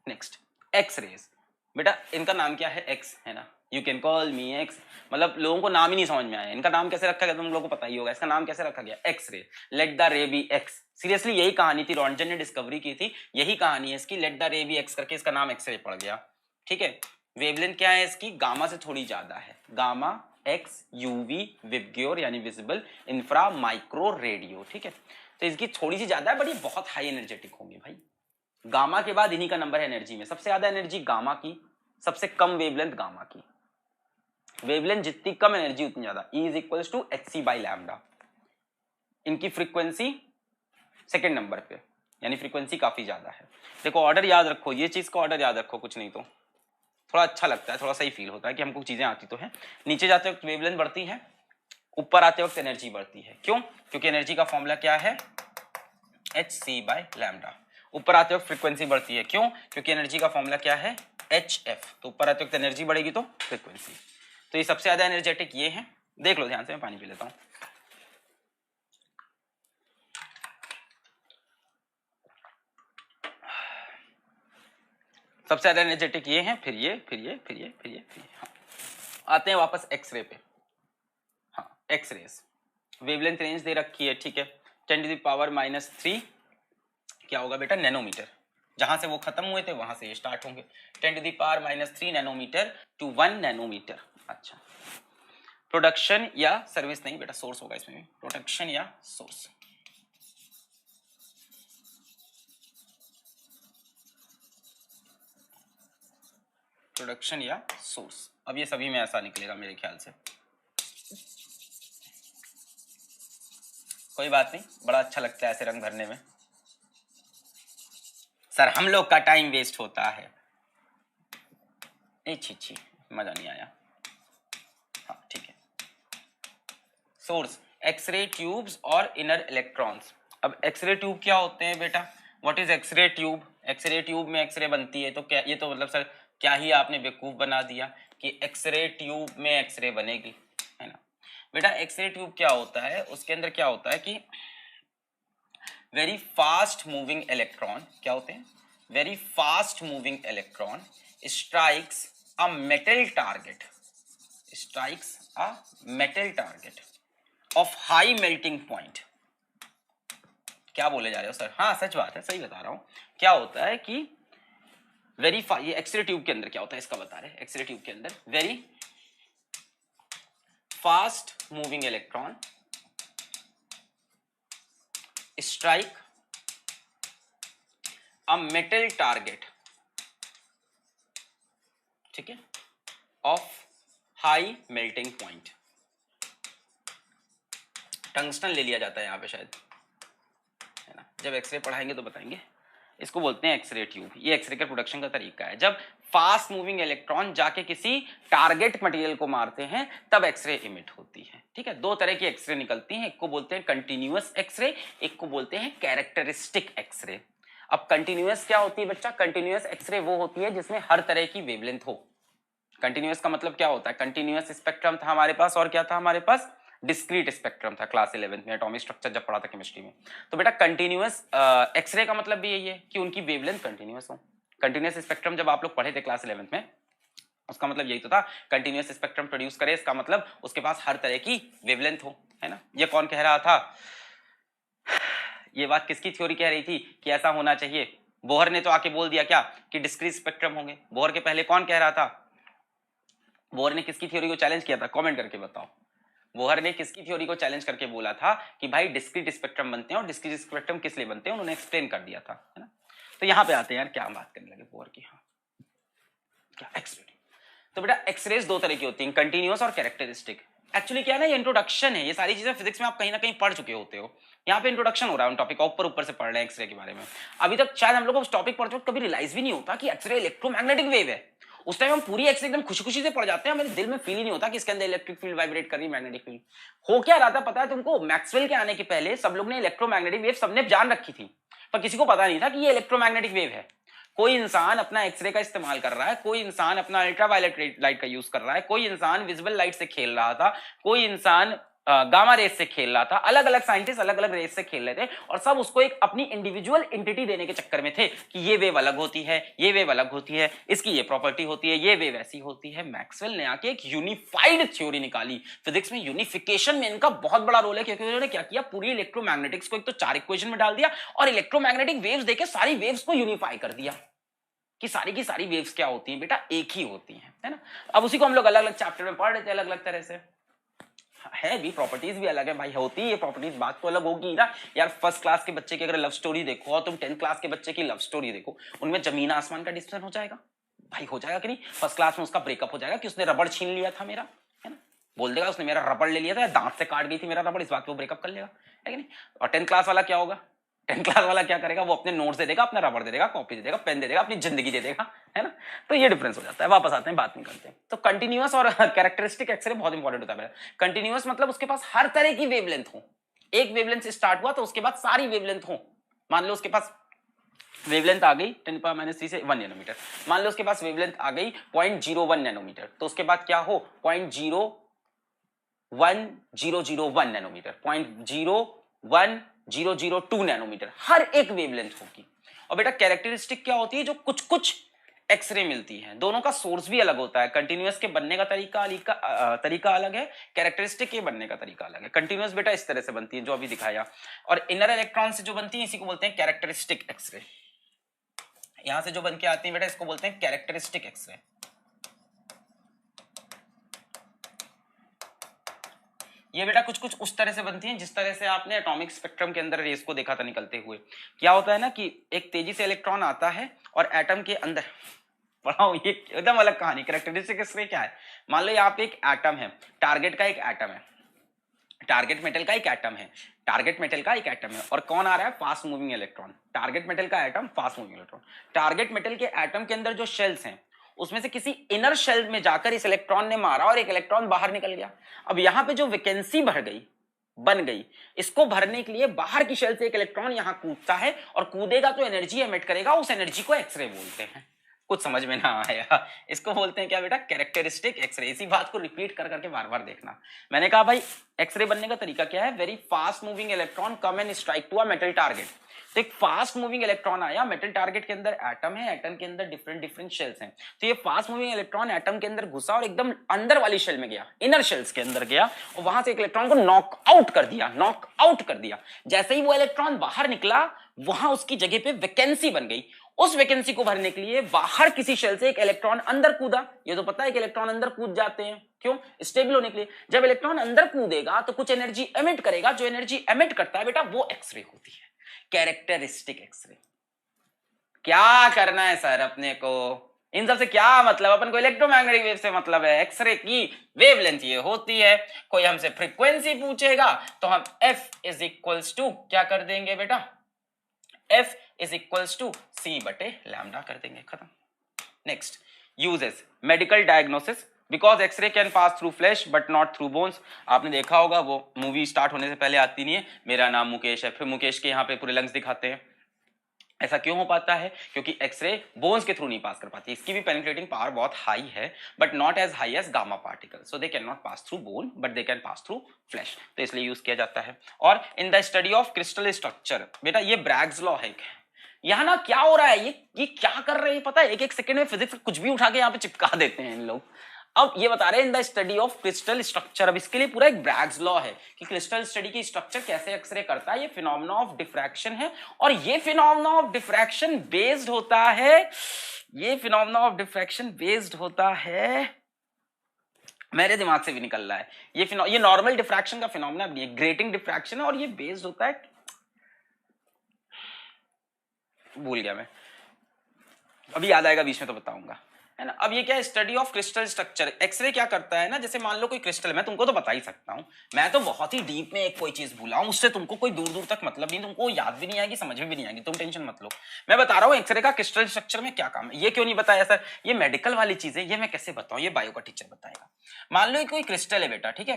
Next, X rays. बेटा इनका नाम क्या है? एक्स, है ना। You can call me X, मतलब लोगों को नाम ही नहीं समझ में आया, इनका नाम कैसे रखा गया तुम लोगों को पता ही होगा, इसका नाम कैसे रखा गया? X ray. Let the ray be X. Seriously यही कहानी थी, रॉन्टजन ने डिस्कवरी की थी, यही कहानी है इसकी। Let the ray be X करके इसका नाम एक्स रे पड़ गया, ठीक है। वेवलेंथ क्या है इसकी? गामा से थोड़ी ज्यादा है, गामा एक्स, यूवी विबग्योर यानी विजिबल, इंफ्रा माइक्रो रेडियो, ठीक है। तो इसकी थोड़ी सी ज्यादा है बट ये बहुत हाई एनर्जेटिक होंगे भाई। गामा के बाद इन्हीं का नंबर है एनर्जी में, सबसे ज्यादा एनर्जी गामा की, सबसे कम वेवलेंथ गामा की। वेवलेंथ जितनी कम एनर्जी उतनी ज्यादा, E is equals to hc by lambda. इनकी फ्रीक्वेंसी सेकंड नंबर पे, यानी फ्रीक्वेंसी काफी ज्यादा है। देखो ऑर्डर याद रखो, ये चीज का ऑर्डर याद रखो, कुछ नहीं तो थोड़ा अच्छा लगता है, थोड़ा सही फील होता है कि हमको चीजें आती तो है। नीचे जाते वक्त वेवलेंथ बढ़ती है, ऊपर आते वक्त एनर्जी बढ़ती है। क्यों? क्योंकि एनर्जी का फॉर्मूला क्या है? hc by lambda. ऊपर आते वक्त फ्रीक्वेंसी बढ़ती है, क्यों? क्योंकि एनर्जी का फॉर्मूला क्या है? hf। तो ऊपर आते वक्त एनर्जी बढ़ेगी तो फ्रीक्वेंसी। तो ये सबसे ज्यादा एनर्जेटिक ये है। देख लो ध्यान से, मैं पानी पी लेता हूं। सबसे ज्यादा एनर्जेटिक ये है, फिर ये, फिर ये, फिर ये, फिर ये, फिर ये। हाँ। आते हैं वापस एक्सरे पे। हाँ, एक्सरेज वेवलेंथ रेंज दे रखी है, ठीक है। 10⁻³ क्या होगा बेटा? नैनोमीटर। जहां से वो खत्म हुए थे वहां से ये स्टार्ट होंगे। 10⁻³ नैनोमीटर टू 1 नैनोमीटर। अच्छा, प्रोडक्शन या सर्विस नहीं बेटा, सोर्स होगा इसमें भी, प्रोडक्शन या सोर्स। प्रोडक्शन या सोर्स, अब ये सभी में ऐसा निकलेगा मेरे ख्याल से। कोई बात नहीं, बड़ा अच्छा लगता है ऐसे रंग भरने में। सर हम लोग का टाइम वेस्ट होता है, छी मजा नहीं आया। हाँ ठीक है। सोर्स, एक्सरे ट्यूब्स और इनर इलेक्ट्रॉन्स। अब एक्सरे ट्यूब क्या होते हैं बेटा? What is x ray tube? X ray tube में एक्सरे बनती है तो क्या, ये तो मतलब सर क्या ही आपने बेवकूफ बना दिया कि एक्सरे ट्यूब में एक्सरे बनेगी, है ना। बेटा एक्सरे ट्यूब क्या होता है, उसके अंदर क्या होता है कि वेरी फास्ट मूविंग इलेक्ट्रॉन, क्या होते हैं? Very fast moving electron strikes a metal target, strikes a metal target of high melting point. क्या बोले जा रहे हो सर? हाँ सच बात है, सही बता रहा हूं। क्या होता है कि वेरी ये एक्सरे ट्यूब के अंदर क्या होता है इसका बता रहे हैं। एक्सरे ट्यूब के अंदर very fast moving electron strike a metal target, ठीक है, of high melting point. Tungsten ले लिया जाता है यहाँ पे शायद, है ना। जब एक्सरे पढ़ाएंगे तो बताएंगे। इसको बोलते हैं एक्सरे ट्यूब। ये एक्सरे के प्रोडक्शन का तरीका है। जब फास्ट मूविंग इलेक्ट्रॉन जाके किसी टारगेट मटेरियल को मारते हैं तब एक्सरे इमिट होती है, ठीक है। दो तरह की एक्सरे निकलती हैं, एक को बोलते हैं कंटिन्यूअस एक्सरे, एक को बोलते हैं कैरेक्टरिस्टिक एक्सरे। अब कंटिन्यूअस क्या होती है बच्चा? कंटिन्यूअस एक्सरे वो होती है जिसमें हर तरह की वेवलेंथ हो। कंटिन्यूअस का मतलब क्या होता है? कंटिन्यूअस स्पेक्ट्रम था हमारे पास, और क्या था हमारे पास? डिस्क्रीट स्पेक्ट्रम था क्लास 11th में, एटॉमिक स्ट्रक्चर जब पढ़ा था केमिस्ट्री में। तो बेटा कंटिन्यूअस एक्सरे का मतलब भी यही है कि उनकी वेवलेंथ कंटिन्यूअस हो। कंटिन्यूअस स्पेक्ट्रम जब आप लोग पढ़े थे क्लास 11th में, उसका मतलब यही तो था, कंटिन्यूअस स्पेक्ट्रम प्रोड्यूस करे, इसका मतलब उसके पास हर तरह की वेवलेंथ हो, है ना। ये कौन कह रहा था? ये बात किसकी थ्योरी कह रही थी कि ऐसा होना चाहिए? बोहर ने तो आके बोल दिया क्या कि डिस्क्रीट स्पेक्ट्रम होंगे। बोहर के पहले कौन कह रहा था? बोहर ने किसकी थ्योरी को चैलेंज किया था? कमेंट करके बताओ। बोहर ने किसकी थ्योरी को चैलेंज करके बोला था कि भाई डिस्क्रीट स्पेक्ट्रम बनते हैं, और डिस्क्रीट स्पेक्ट्रम किस लिए बनते हैं उन्होंने एक्सप्लेन कर दिया था, है ना। तो यहां पे आते हैं यार, क्या बात करने लगे बोहर की। हाँ क्या एक्सरे। तो बेटा एक्सरेज दो तरह की होती हैं, कंटिन्यूअस और कैरेक्टरिस्टिक। एक्चुअली क्या है ना, ये इंट्रोडक्शन है, ये सारी चीजें फिजिक्स में आप कहीं ना कहीं पढ़ चुके होते हो, यहाँ पे इंट्रोडक्शन हो रहा है उन टॉपिक का, ऊपर से पढ़ रहे हैं एक्सरे के बारे में। अभी तक शायद हम लोग को उस टॉपिक पढ़ते वक्त कभी रियलाइज भी नहीं होता कि एक्सरे इलेक्ट्रोमैग्नेटिक वेव है। उस टाइम हम पूरी एक्सरे एकदम खुशी खुशी से पढ़ जाते हैं, मेरे दिल में फील ही नहीं होता कि इसके अंदर इलेक्ट्रिक फील्ड वाइब्रेट कर रही है, मैग्नेटिक फील्ड हो क्या रहा था पता है तुमको? मैक्सवेल के आने के पहले सब लोग ने इलेक्ट्रोमैग्नेटिक वेव सबने जान रखी थी, पर किसी को पता नहीं था कि ये इलेक्ट्रोमैग्नेटिक वेव है। कोई इंसान अपना एक्सरे का इस्तेमाल कर रहा है, कोई इंसान अपना अल्ट्रावायलेट लाइट का यूज कर रहा है, कोई इंसान विजिबल लाइट से खेल रहा था, कोई इंसान गामा रेस से खेल रहा था, अलग अलग साइंटिस्ट अलग अलग रेस से खेल रहे थे, और सब उसको एक अपनी इंडिविजुअल एंटिटी देने के चक्कर में थे कि ये वेव अलग होती है, ये वेव अलग होती है, इसकी ये प्रॉपर्टी होती है, ये वेव ऐसी होती है। मैक्सवेल ने आके एक यूनिफाइड थ्योरी निकाली। फिजिक्स में यूनिफिकेशन में इनका बहुत बड़ा रोल है, क्योंकि उन्होंने क्या किया, पूरी इलेक्ट्रोमैग्नेटिक्स को एक तो 4 इक्वेशन में डाल दिया और इलेक्ट्रोमैग्नेटिक वेव्स देके सारी वेव्स को यूनिफाई कर दिया कि सारी की सारी वेव्स क्या होती हैं बेटा, एक ही होती हैं, है ना। अब उसी को हम लोग अलग अलग चैप्टर में पढ़ रहे थे, अलग अलग तरह से है भी, प्रॉपर्टीज भी अलग है भाई, होती है ये प्रॉपर्टीज, बात तो अलग होगी ना यार। फर्स्ट क्लास के बच्चे की अगर लव स्टोरी देखो और तुम 10th क्लास के बच्चे की लव स्टोरी देखो, उनमें जमीन आसमान का डिफरेंस हो जाएगा भाई, हो जाएगा कि नहीं। फर्स्ट क्लास में उसका ब्रेकअप हो जाएगा कि उसने रबड़ छीन लिया था मेरा, है ना, बोल देगा उसने मेरा रबड़ ले लिया था, दांत से काट गई थी मेरा रबड़, इस बात पे वो ब्रेकअप कर लेगा, है कि नहीं। और 10th क्लास वाला क्या होगा, 10th क्लास वाला क्या करेगा, वो अपने नोट्स दे देगा, अपना रबड़ दे देगा, कॉपी दे देगा, पेन दे देगा, अपनी जिंदगी दे देगा, है ना। तो ये डिफरेंस हो जाता है। वापस आते हैं, बात नहीं करते हैं। तो कंटिन्यूअस और कैरेक्टरिस्टिक एक्सरे बहुत इंपॉर्टेंट होता है। कंटिन्यूअस मतलब उसके पास हर तरह की वेवलेंथ हो, एक वेवलेंथ से स्टार्ट हुआ तो उसके बाद सारी वेवलेंथ हो। मान लो उसके पास वेवलेंथ आ गई 10⁻³ से 1 नैनोमीटर, मान लो उसके पास वेवलेंथ आ गई 0.01 नैनोमीटर, तो उसके बाद क्या हो, 0.01001 नैनोमीटर, 0.01002 नैनोमीटर, हर एक वेवलेंथ होगी। और बेटा कैरेक्टरिस्टिक क्या होती है, जो कुछ कुछ एक्सरे मिलती है, दोनों का सोर्स भी अलग होता है। कंटिन्यूअस के बनने का तरीका अलग है, कैरेक्टरिस्टिक के बनने का तरीका अलग है। कंटिन्यूअस बेटा इस तरह से बनती है जो अभी दिखाया, और इनर इलेक्ट्रॉन से जो बनती है इसी को बोलते हैं कैरेक्टरिस्टिक एक्सरे। यहां से जो बन के आती है बेटा इसको बोलते हैं कैरेक्टरिस्टिक एक्सरे। ये बेटा कुछ कुछ उस तरह से बनती हैं जिस तरह से आपने एटॉमिक स्पेक्ट्रम के अंदर रेस को देखा था निकलते हुए। क्या होता है ना कि एक तेजी से इलेक्ट्रॉन आता है और एटम के अंदर पढ़ाओ, ये एकदम अलग कहानी। कैरेक्टरिस्टिक एक्सरे क्या है, मान लो यहाँ पे एक एटम है, टारगेट का एक एटम है, टारगेट मेटल का एक एटम है, टारगेट मेटल का एक एटम है, और कौन आ रहा है, fast moving electron. Target metal का atom, fast moving electron. Target metal के एटम के अंदर जो शेल्स हैं उसमें से किसी इनर शेल में जाकर इस इलेक्ट्रॉन ने मारा और एक इलेक्ट्रॉन बाहर निकल गया। अब यहां पे जो वैकेंसी बन गई, इसको भरने के लिए बाहर की शेल से एक इलेक्ट्रॉन यहां कूदता है, और कूदेगा तो एनर्जी एमिट करेगा, उस एनर्जी को एक्सरे बोलते हैं। कुछ समझ में ना आया, इसको बोलते हैं क्या बेटा, कैरेक्टरिस्टिक एक्सरे। इसी बात को रिपीट कर करके बार बार देखना। मैंने कहा भाई एक्सरे बनने का तरीका क्या है, very fast moving electron come and strike to a metal target. तो एक फास्ट मूविंग इलेक्ट्रॉन आया, मेटल टारगेट के अंदर एटम है, एटम के अंदर डिफरेंट डिफरेंट शेल्स हैं। तो ये फास्ट मूविंग इलेक्ट्रॉन एटम के अंदर घुसा और एकदम अंदर वाली शेल में गया, इनर शेल्स के अंदर गया, और वहां से एक इलेक्ट्रॉन को नॉक आउट कर दिया। जैसे ही वो इलेक्ट्रॉन बाहर निकला, वहां उसकी जगह पे वैकेंसी बन गई। उस वैकेंसी को भरने के लिए बाहर किसी शेल से एक इलेक्ट्रॉन अंदर कूदा। ये तो पता है कि इलेक्ट्रॉन अंदर कूद जाते हैं, क्यों, स्टेबल होने के लिए। जब इलेक्ट्रॉन अंदर कूदेगा तो कुछ एनर्जी एमिट करेगा, जो एनर्जी एमिट करता है बेटा वो एक्सरे होती है, कैरेक्टरिस्टिक एक्सरे। क्या करना है सर अपने को, इन सब से क्या मतलब, अपन को इलेक्ट्रोमैग्नेटिक वेव से मतलब है, एक्सरे की वेवलेंथ ये होती है। कोई हमसे फ्रीक्वेंसी पूछेगा तो हम F इज इक्वल्स टू क्या कर देंगे बेटा, F is equals to C बटे लैम्डा कर देंगे, खत्म। Next, uses, medical diagnosis, because x ray can pass through flesh but not through bones. आपने देखा होगा वो मूवी स्टार्ट होने से पहले आती नहीं है, मेरा नाम मुकेश है, फिर मुकेश के यहाँ पे पूरे लंग्स दिखाते हैं। ऐसा क्यों हो पाता है, क्योंकि एक्सरे बोन्स के थ्रू नहीं पास कर पाती। इसकी भी पेनिट्रेटिंग पावर बहुत हाई है, but not as high as gamma particle, so they can not pass through bone but they can pass through flesh, तो इसलिए यूज किया जाता है। और in the study of crystal structure, बेटा ये ब्रैग्स लॉ है। यहाँ ना क्या हो रहा है, ये क्या कर रहे हैं पता है, एक एक सेकंड में फिजिक्स कुछ भी उठा के यहाँ पे चिपका देते हैं इन लोग। अब ये बता रहे हैं इन the study of crystal structure. अब इसके लिए पूरा एक ब्रैग्स लॉ है कि क्रिस्टल स्टडी की स्ट्रक्चर कैसे एक्सरे करता है। ये फिनोमेना ऑफ डिफ्रैक्शन है, और ये फिनोमेना ऑफ डिफ्रैक्शन बेस्ड होता है, मेरे दिमाग से भी निकल रहा है, ये नॉर्मल डिफ्रैक्शन का फिनोमेना नहीं है, ग्रेटिंग डिफ्रैक्शन है, और ये बेस्ड होता है, भूल गया मैं, अभी याद आएगा बीच में तो बताऊंगा। है ना। अब ये क्या है, study of crystal structure. X ray क्या करता है ना, जैसे मान लो कोई क्रिस्टल, मैं तुमको तो बता ही सकता हूँ, मैं तो बहुत ही डीप में एक कोई चीज भूला हूँ, उससे तुमको कोई दूर दूर तक मतलब नहीं, तुमको याद भी नहीं आएगी, समझ में भी नहीं आएगी, तुम टेंशन मत लो। मैं बता रहा हूँ एक्सरे का क्रिस्टल स्ट्रक्चर में क्या काम है। ये क्यों नहीं बताया सर, ये मेडिकल वाली चीज है, ये मैं कैसे बताऊँ, ये बायो का टीचर बताएगा। मान लो कोई क्रिस्टल है बेटा, ठीक है,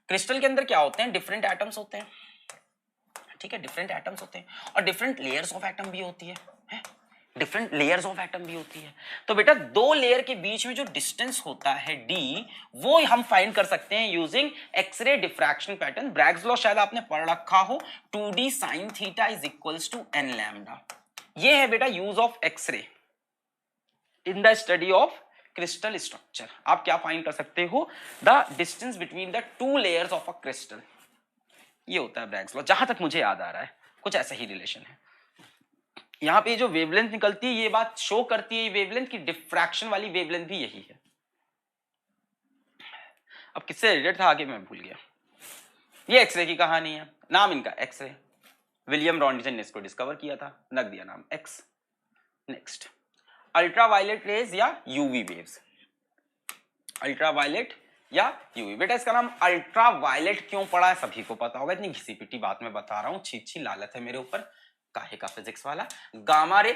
क्रिस्टल के अंदर क्या होते हैं, डिफरेंट एटम्स होते हैं, ठीक है, डिफरेंट एटम्स होते हैं और डिफरेंट लेयर्स ऑफ एटम भी होती है, डिफरेंट लेयर्स ऑफ एटम भी होती है। तो बेटा दो लेयर के बीच में जो डिस्टेंस होता है डी, वो हम फाइंड कर सकते हैं using x ray diffraction pattern. Bragg's law शायद आपने पढ़ रखा हो, 2d sin theta is equals to n lambda. ये है बेटा use of x ray in the study of crystal structure. आप क्या फाइंड कर सकते हो, the distance between the two layers of a crystal, ये होता है ब्रैग्स लॉ, जहां तक मुझे याद आ रहा है कुछ ऐसा ही रिलेशन है। यहां पे जो वेवलेंथ निकलती है, ये बात शो करती है वेवलेंथ की, डिफ्रैक्शन वाली वेवलेंथ भी यही है। अब किससे रिलेटेड था आगे मैं भूल गया। ये एक्सरे की कहानी है, नाम इनका एक्सरे, विलियम रॉन्टिजन ने इसको डिस्कवर किया था, रख दिया नाम एक्स। नेक्स्ट, अल्ट्रावायलेट रेज या यूवी वेव्स। अल्ट्रावायलेट या यूवी, बेटा इसका नाम अल्ट्रावायलेट क्यों पड़ा है सभी को पता होगा, इतनी घिसी पिटी बात मैं बता रहा हूं, छी लालत है मेरे ऊपर, काहे का फिजिक्स वाला। Gamma ray,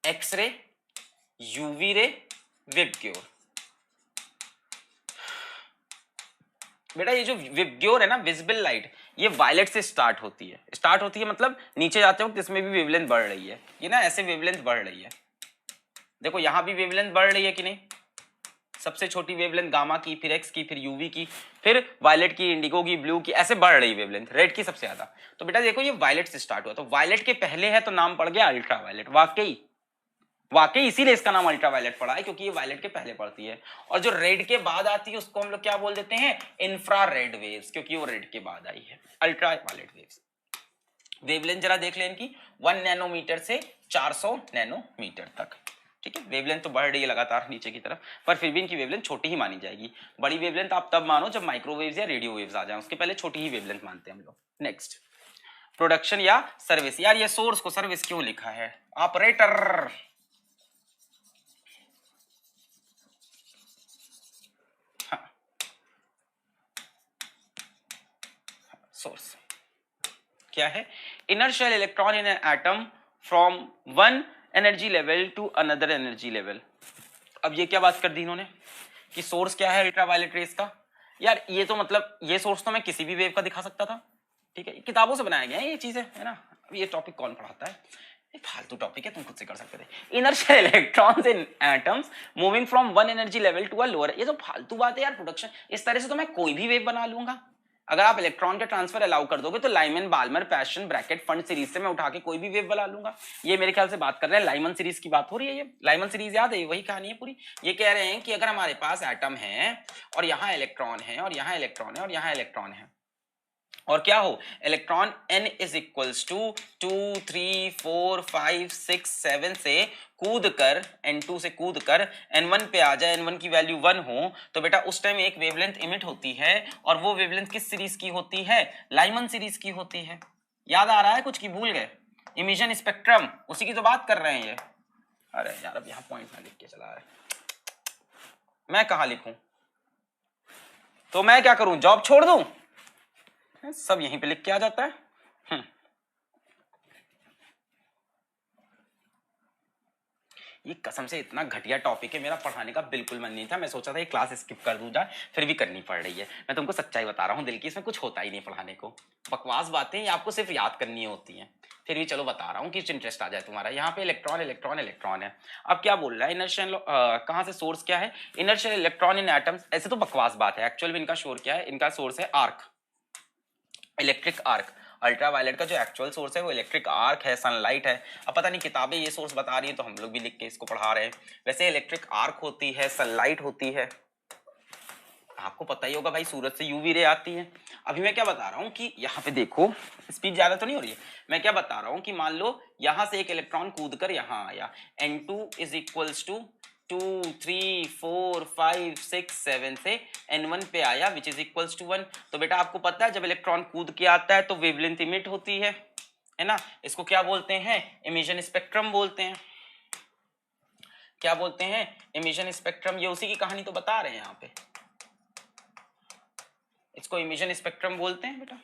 x ray, UV ray, VIBGYOR. बेटा ये जो विबग्योर है ना, विजिबल लाइट, ये वायलेट से स्टार्ट होती है, मतलब नीचे जाते वक्त इसमें भी वेवलेंथ बढ़ रही है, ये ना ऐसे वेवलेंथ बढ़ रही है, देखो यहां भी वेवलेंथ बढ़ रही है कि नहीं, सबसे छोटी वेवलेंथ गामा की, फिर एक्स की, फिर यूवी की, फिर वायलेट की, इंडिगो की, ब्लू की, ऐसे बढ़ रही वेवलेंथ, रेड की सबसे ज्यादा। तो बेटा देखो ये वायलेट से स्टार्ट हुआ, तो वायलेट के पहले है तो नाम पड़ गया अल्ट्रावायलेट। वाकई इसीलिए इसका नाम अल्ट्रावायलेट पड़ा है, क्योंकि ये वायलेट के पहले पड़ती है। और जो रेड के बाद आती है उसको हम लोग क्या बोल देते हैं, इंफ्रारेड वेव्स, क्योंकि वो रेड के बाद आई है। अल्ट्रावायलेट वेव्स वेवलेंथ जरा देख लें इनकी, 1 नैनोमीटर से 400 नैनोमीटर तक, ठीक है। वेवलेंथ तो बढ़ रही है लगातार नीचे की तरफ, पर फिर भी इनकी वेवलेंथ छोटी ही मानी जाएगी। बड़ी वेवलेंथ आप तब मानो जब माइक्रोवेव्स या रेडियो वेव्स आ जाएं, उसके पहले छोटी ही वेवलेंथ मानते हैं हम लोग। नेक्स्ट, प्रोडक्शन या सर्विस। यार ये सोर्स को सर्विस क्यों लिखा है, ऑपरेटर, सोर्स क्या है, inner shell electron in an atom from one energy level to another energy level. अब ये क्या बात कर दी इन्होंने कि सोर्स क्या है अल्ट्रावायलेट रेस का। यार ये तो मतलब ये सोर्स तो मैं किसी भी वेव का दिखा सकता था, ठीक है, किताबों से बनाया गया है ये चीजें, है ना। अब ये टॉपिक कौन पढ़ाता है, ये फालतू टॉपिक है, तुम खुद से कर सकते थे। Inner shell electrons in atoms moving from one energy level to a lower, ये तो फालतू बात है यार। प्रोडक्शन इस तरह से तो मैं कोई भी वेव बना लूंगा, अगर आप इलेक्ट्रॉन के ट्रांसफर अलाउ कर दोगे तो Lyman Balmer Paschen Brackett Pfund series से मैं उठा के कोई भी वेव बना लूंगा। ये मेरे ख्याल से बात कर रहे हैं लाइमन सीरीज की बात हो रही है, ये लाइमन सीरीज याद है, वही कहानी है पूरी। ये कह रहे हैं कि अगर हमारे पास एटम है और यहाँ इलेक्ट्रॉन है और यहाँ इलेक्ट्रॉन है और यहाँ इलेक्ट्रॉन है, और क्या हो, electron n is equals to 2 3 4 5 6 7 से कूद कर, n2 से कूद कर n1 पे आ जाए, n1 की वैल्यू 1 हो, तो बेटा उस टाइम एक वेवलेंथ इमिट होती है, और वो वेवलेंथ किस सीरीज की होती है, लाइमन सीरीज की होती है। याद आ रहा है कुछ की भूल गए, इमिशन स्पेक्ट्रम, उसी की तो बात कर रहे हैं ये। अरे यार अब यहाँ पॉइंट ना लिख के चला है, मैं कहाँ लिखूं, तो मैं क्या करूं, जॉब छोड़ दूं, सब यहीं पे लिख के आ जाता है। ये कसम से इतना घटिया टॉपिक है, मेरा पढ़ाने का बिल्कुल मन नहीं था, मैं सोचा था ये क्लास स्किप कर दूं, जाए फिर भी करनी पड़ रही है। मैं तुमको सच्चाई बता रहा हूँ दिल की, इसमें कुछ होता ही नहीं पढ़ाने को, बकवास बातें ये आपको सिर्फ याद करनी होती हैं। फिर भी चलो बता रहा हूँ कि इंटरेस्ट आ जाए तुम्हारा। यहाँ पे इलेक्ट्रॉन इलेक्ट्रॉन इलेक्ट्रॉन है। अब क्या बोल रहा है, इनर्शियल कहाँ से सोर्स क्या है, इनर्शियल इलेक्ट्रॉन इन एटम्स। ऐसे तो बकवास बात है, एक्चुअल में इनका सोर्स क्या है, इनका सोर्स है आर्क, इलेक्ट्रिक आर्क। अल्ट्रावायलेट का जो एक्चुअल सोर्स है वो इलेक्ट्रिक आर्क है, सनलाइट है। अब पता नहीं किताबें ये सोर्स बता रही है तो हम लोग भी लिख के इसको पढ़ा रहे हैं। वैसे इलेक्ट्रिक आर्क होती है, सनलाइट होती है, आपको पता ही होगा भाई, सूरज से यूवी रे आती है। अभी मैं क्या बता रहा हूँ कि यहाँ पे देखो, स्पीड ज्यादा तो नहीं हो रही है, मैं क्या बता रहा हूँ कि मान लो यहाँ से एक इलेक्ट्रॉन कूद कर यहाँ आया, n2 इज इक्वल्स टू 2 3 4 5 6 7 से n1 पे आया विच इज इक्वल्स टू 1। तो बेटा आपको पता है जब इलेक्ट्रॉन कूद के आता है तो वेवलेंथ इमिट होती है ना, इसको क्या बोलते हैं, इमिशन स्पेक्ट्रम बोलते हैं। क्या बोलते हैं, इमिशन स्पेक्ट्रम। ये उसी की कहानी तो बता रहे हैं यहाँ पे, इसको इमिशन स्पेक्ट्रम बोलते हैं बेटा।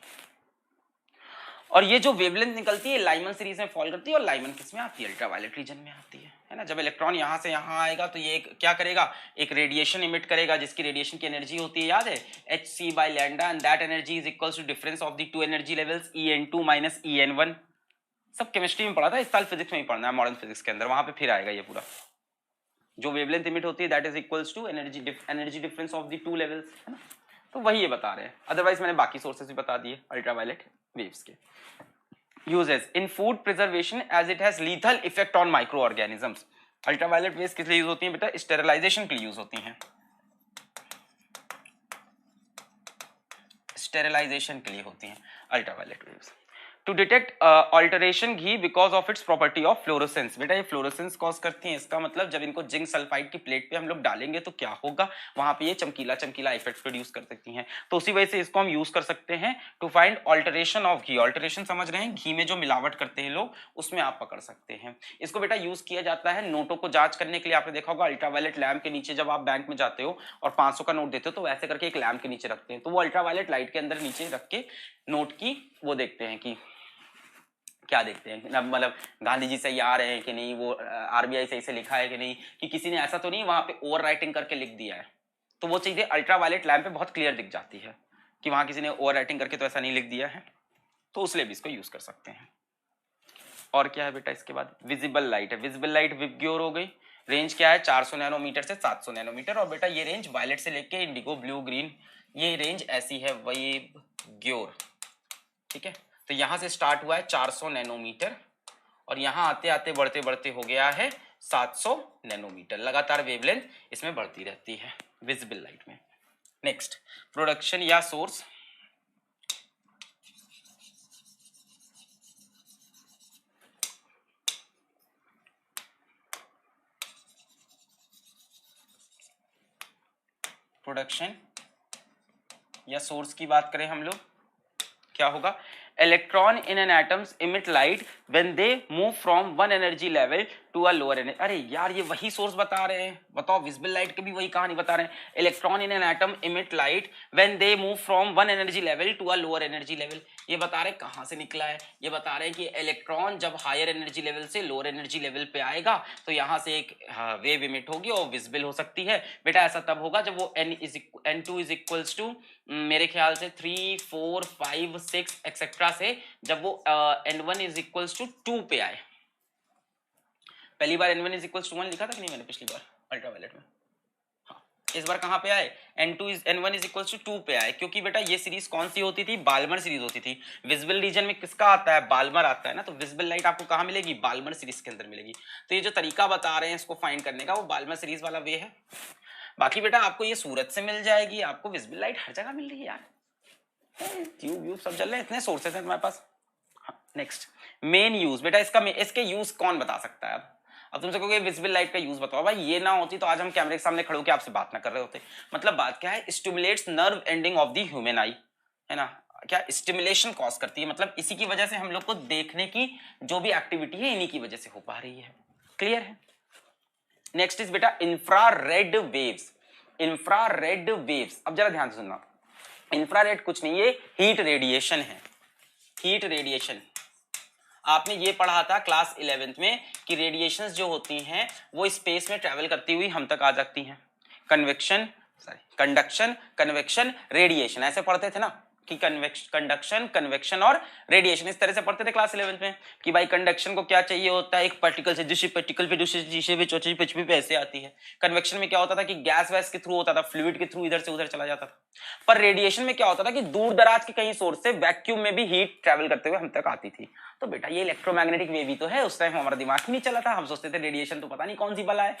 और ये जो वेवलेंथ निकलती है लाइमन सीरीज में फॉल करती है, और लाइमन किस में आती है, अल्ट्रावायलेट रीजन में आती है ना। जब इलेक्ट्रॉन यहाँ से यहाँ आएगा तो ये क्या करेगा, एक रेडिएशन इमिट करेगा, जिसकी रेडिएशन की एनर्जी होती है याद है hc/λ, and that energy is equals to difference of the two energy levels En2 minus En1। सब केमिस्ट्री में पढ़ा था, इस साल फिजिक्स में ही पढ़ना है, मॉडर्न फिजिक्स के अंदर, वहां पे फिर आएगा ये पूरा। जो वेवलेंथ इमिट होती है that is equals to energy difference of the two levels, है ना। तो वही ये बता रहे हैं, अदरवाइज मैंने बाकी सोर्सेस भी बता दिए अल्ट्रावायलेट वेव्स के। Uses in food preservation as it has lethal effect on microorganisms। Ultraviolet waves किस लिए यूज होती हैं बेटा, स्टेरिलाइजेशन के लिए यूज होती हैं, स्टेरिलाइजेशन के लिए होती हैं ultraviolet waves. To detect alteration ghee because of its property of fluorescence. बेटा ये फ्लोरोसेंस कॉज करती हैं, इसका मतलब जब इनको जिंक सल्फाइड की प्लेट पे हम लोग डालेंगे तो क्या होगा, वहां पे ये चमकीला चमकीला इफेक्ट प्रोड्यूस कर सकती हैं। तो उसी वजह से इसको हम यूज कर सकते हैं to find alteration of ghee. Alteration समझ रहे हैं, घी में जो मिलावट करते हैं लोग, उसमें आप पकड़ सकते हैं इसको। बेटा यूज किया जाता है नोटों को जांच करने के लिए। आपने देखा होगा अल्ट्रावायलेट लैम्प के नीचे जब आप बैंक में जाते हो और 500 का नोट देते हो तो वैसे करके एक लैम्प के नीचे रखते हैं, तो वो अल्ट्रावायलेट लाइट के अंदर नीचे रख के नोट की वो देखते हैं कि क्या देखते हैं, मतलब गांधी जी सही आ रहे हैं कि नहीं, वो आरबीआई सही से लिखा है कि नहीं, कि किसी ने ऐसा तो नहीं वहां पे ओवर राइटिंग करके लिख दिया है। तो वो चीजें अल्ट्रावायलेट लैम्प पे बहुत क्लियर दिख जाती है कि वहां किसी ने ओवर राइटिंग करके तो ऐसा नहीं लिख दिया है, तो उसलिए भी इसको यूज कर सकते हैं। और क्या है बेटा इसके बाद, विजिबल लाइट है। विजिबल लाइट विबग्योर हो गई, रेंज क्या है 400 नैनोमीटर से 700 नैनोमीटर, और बेटा ये रेंज वायलेट से लेके इंडिगो ब्लू ग्रीन, ये रेंज ऐसी है विबग्योर, ठीक है। तो यहां से स्टार्ट हुआ है 400 नैनोमीटर और यहां आते आते बढ़ते बढ़ते हो गया है 700 नैनोमीटर। लगातार वेवलेंथ इसमें बढ़ती रहती है विजिबल लाइट में। नेक्स्ट, प्रोडक्शन या सोर्स। प्रोडक्शन या सोर्स की बात करें हम लोग, क्या होगा, electron in an atoms emit light when they move from one energy level to a lower energy. अरे यार ये वही सोर्स बता रहे हैं, बताओ विजिबल लाइट की भी वही कहानी बता रहे हैं। Electron in an atom emit light when they move from one energy level to a lower energy level. ये बता रहे हैं कहां से निकला है, ये बता रहे हैं कि इलेक्ट्रॉन जब हायर एनर्जी लेवल से लोअर एनर्जी लेवल पे आएगा तो यहां से एक वेव इमिट होगी और विजिबल हो सकती है। बेटा ऐसा तब होगा जब वो n2 इज इक्वल्स टू मेरे ख्याल से 3 4 5 6 एक्सेट्रा से, जब वो n1 इज इक्वल्स टू 2 पे आए। पहली बार n1 इज इक्वल्स टू 1 लिखा था कि नहीं मैंने पिछली बार अल्ट्रावायलेट में, हाँ। इस बार कहां पे आए, n1 इज इक्वल्स टू 2 पे आए, क्योंकि बेटा ये सीरीज कौन सी होती थी, बाल्मर सीरीज होती थी। विजिबल रीजन में किसका आता है, बाल्मर आता है ना, तो विजिबल लाइट आपको कहां मिलेगी, बाल्मर सीरीज के अंदर मिलेगी। तो ये जो तरीका बता रहे हैं इसको फाइंड करने का, वो बाल्मर सीरीज वाला वे है। बाकी बेटा आपको ये सूरज से मिल जाएगी, आपको विजिबल लाइट हर जगह मिल रही है यार, ट्यूब व्यूब सब चल रहे हैं, इतने सोर्सेस हैं तुम्हारे पास। Next, main use. बेटा इसके यूज कौन बता सकता है। अब तुमसे कहोगे विजिबल लाइट का यूज बताओ, भाई ये ना होती तो आज हम कैमरे के सामने खड़े होकर आपसे बात ना कर रहे होते। मतलब बात क्या है, stimulates nerve ending of the human आई, है ना, क्या स्टिमुलेशन कॉज करती है, मतलब इसी की वजह से हम लोग को देखने की जो भी एक्टिविटी है इन्हीं की वजह से हो पा रही है। क्लियर है। नेक्स्ट इज बेटा इंफ्रारेड वेव्स। इंफ्रारेड वेव्स, अब जरा ध्यान से सुनना, इंफ्रारेड कुछ नहीं, ये हीट रेडिएशन है। हीट रेडिएशन आपने ये पढ़ा था क्लास 11th में कि रेडिएशंस जो होती हैं वो स्पेस में ट्रैवल करती हुई हम तक आ जाती हैं। कंडक्शन, कन्वेक्शन, रेडिएशन, ऐसे पढ़ते थे ना कि कंडक्शन, कन्वेक्शन और रेडिएशन, इस तरह से पढ़ते थे क्लास 11th में कि भाई कंडक्शन को क्या चाहिए होता है, एक पार्टिकल से दूसरे पार्टिकल पे, दूसरे शीशे पे, चौथे पृथ्वी पे ऐसे आती है। कन्वेक्शन में क्या होता था कि गैस वैस के थ्रू होता था, फ्लूइड के थ्रू इधर से उधर चला जाता था। पर रेडिएशन में क्या होता था कि दूर दराज के कहीं सोर्स से वैक्यूम में भी हीट ट्रैवल करते हुए हम तक आती थी। तो बेटा ये इलेक्ट्रोमैग्नेटिक वेव ही तो है, उस टाइम हमारा दिमाग ही नहीं चला था, हम सोचते थे रेडिएशन तो पता नहीं कौन सी बला है।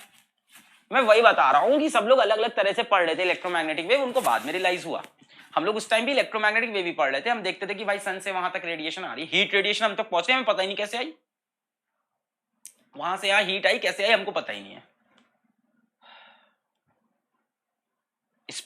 मैं वही बता रहा हूं कि सब लोग अलग अलग तरह से पढ़ रहे थे इलेक्ट्रोमैग्नेटिक वेव, उनको बाद में रियलाइज हुआ। हम लोग उस टाइम भी इलेक्ट्रोमैग्नेटिक वेव ही पढ़ रहे थे, हम देखते थे कि भाई सन से वहां तक रेडिएशन आ रही है, हीट रेडिएशन हम तक पहुंचे, हमें पता ही नहीं कैसे आई, वहां से हीट आई कैसे आई हमको पता ही नहीं है।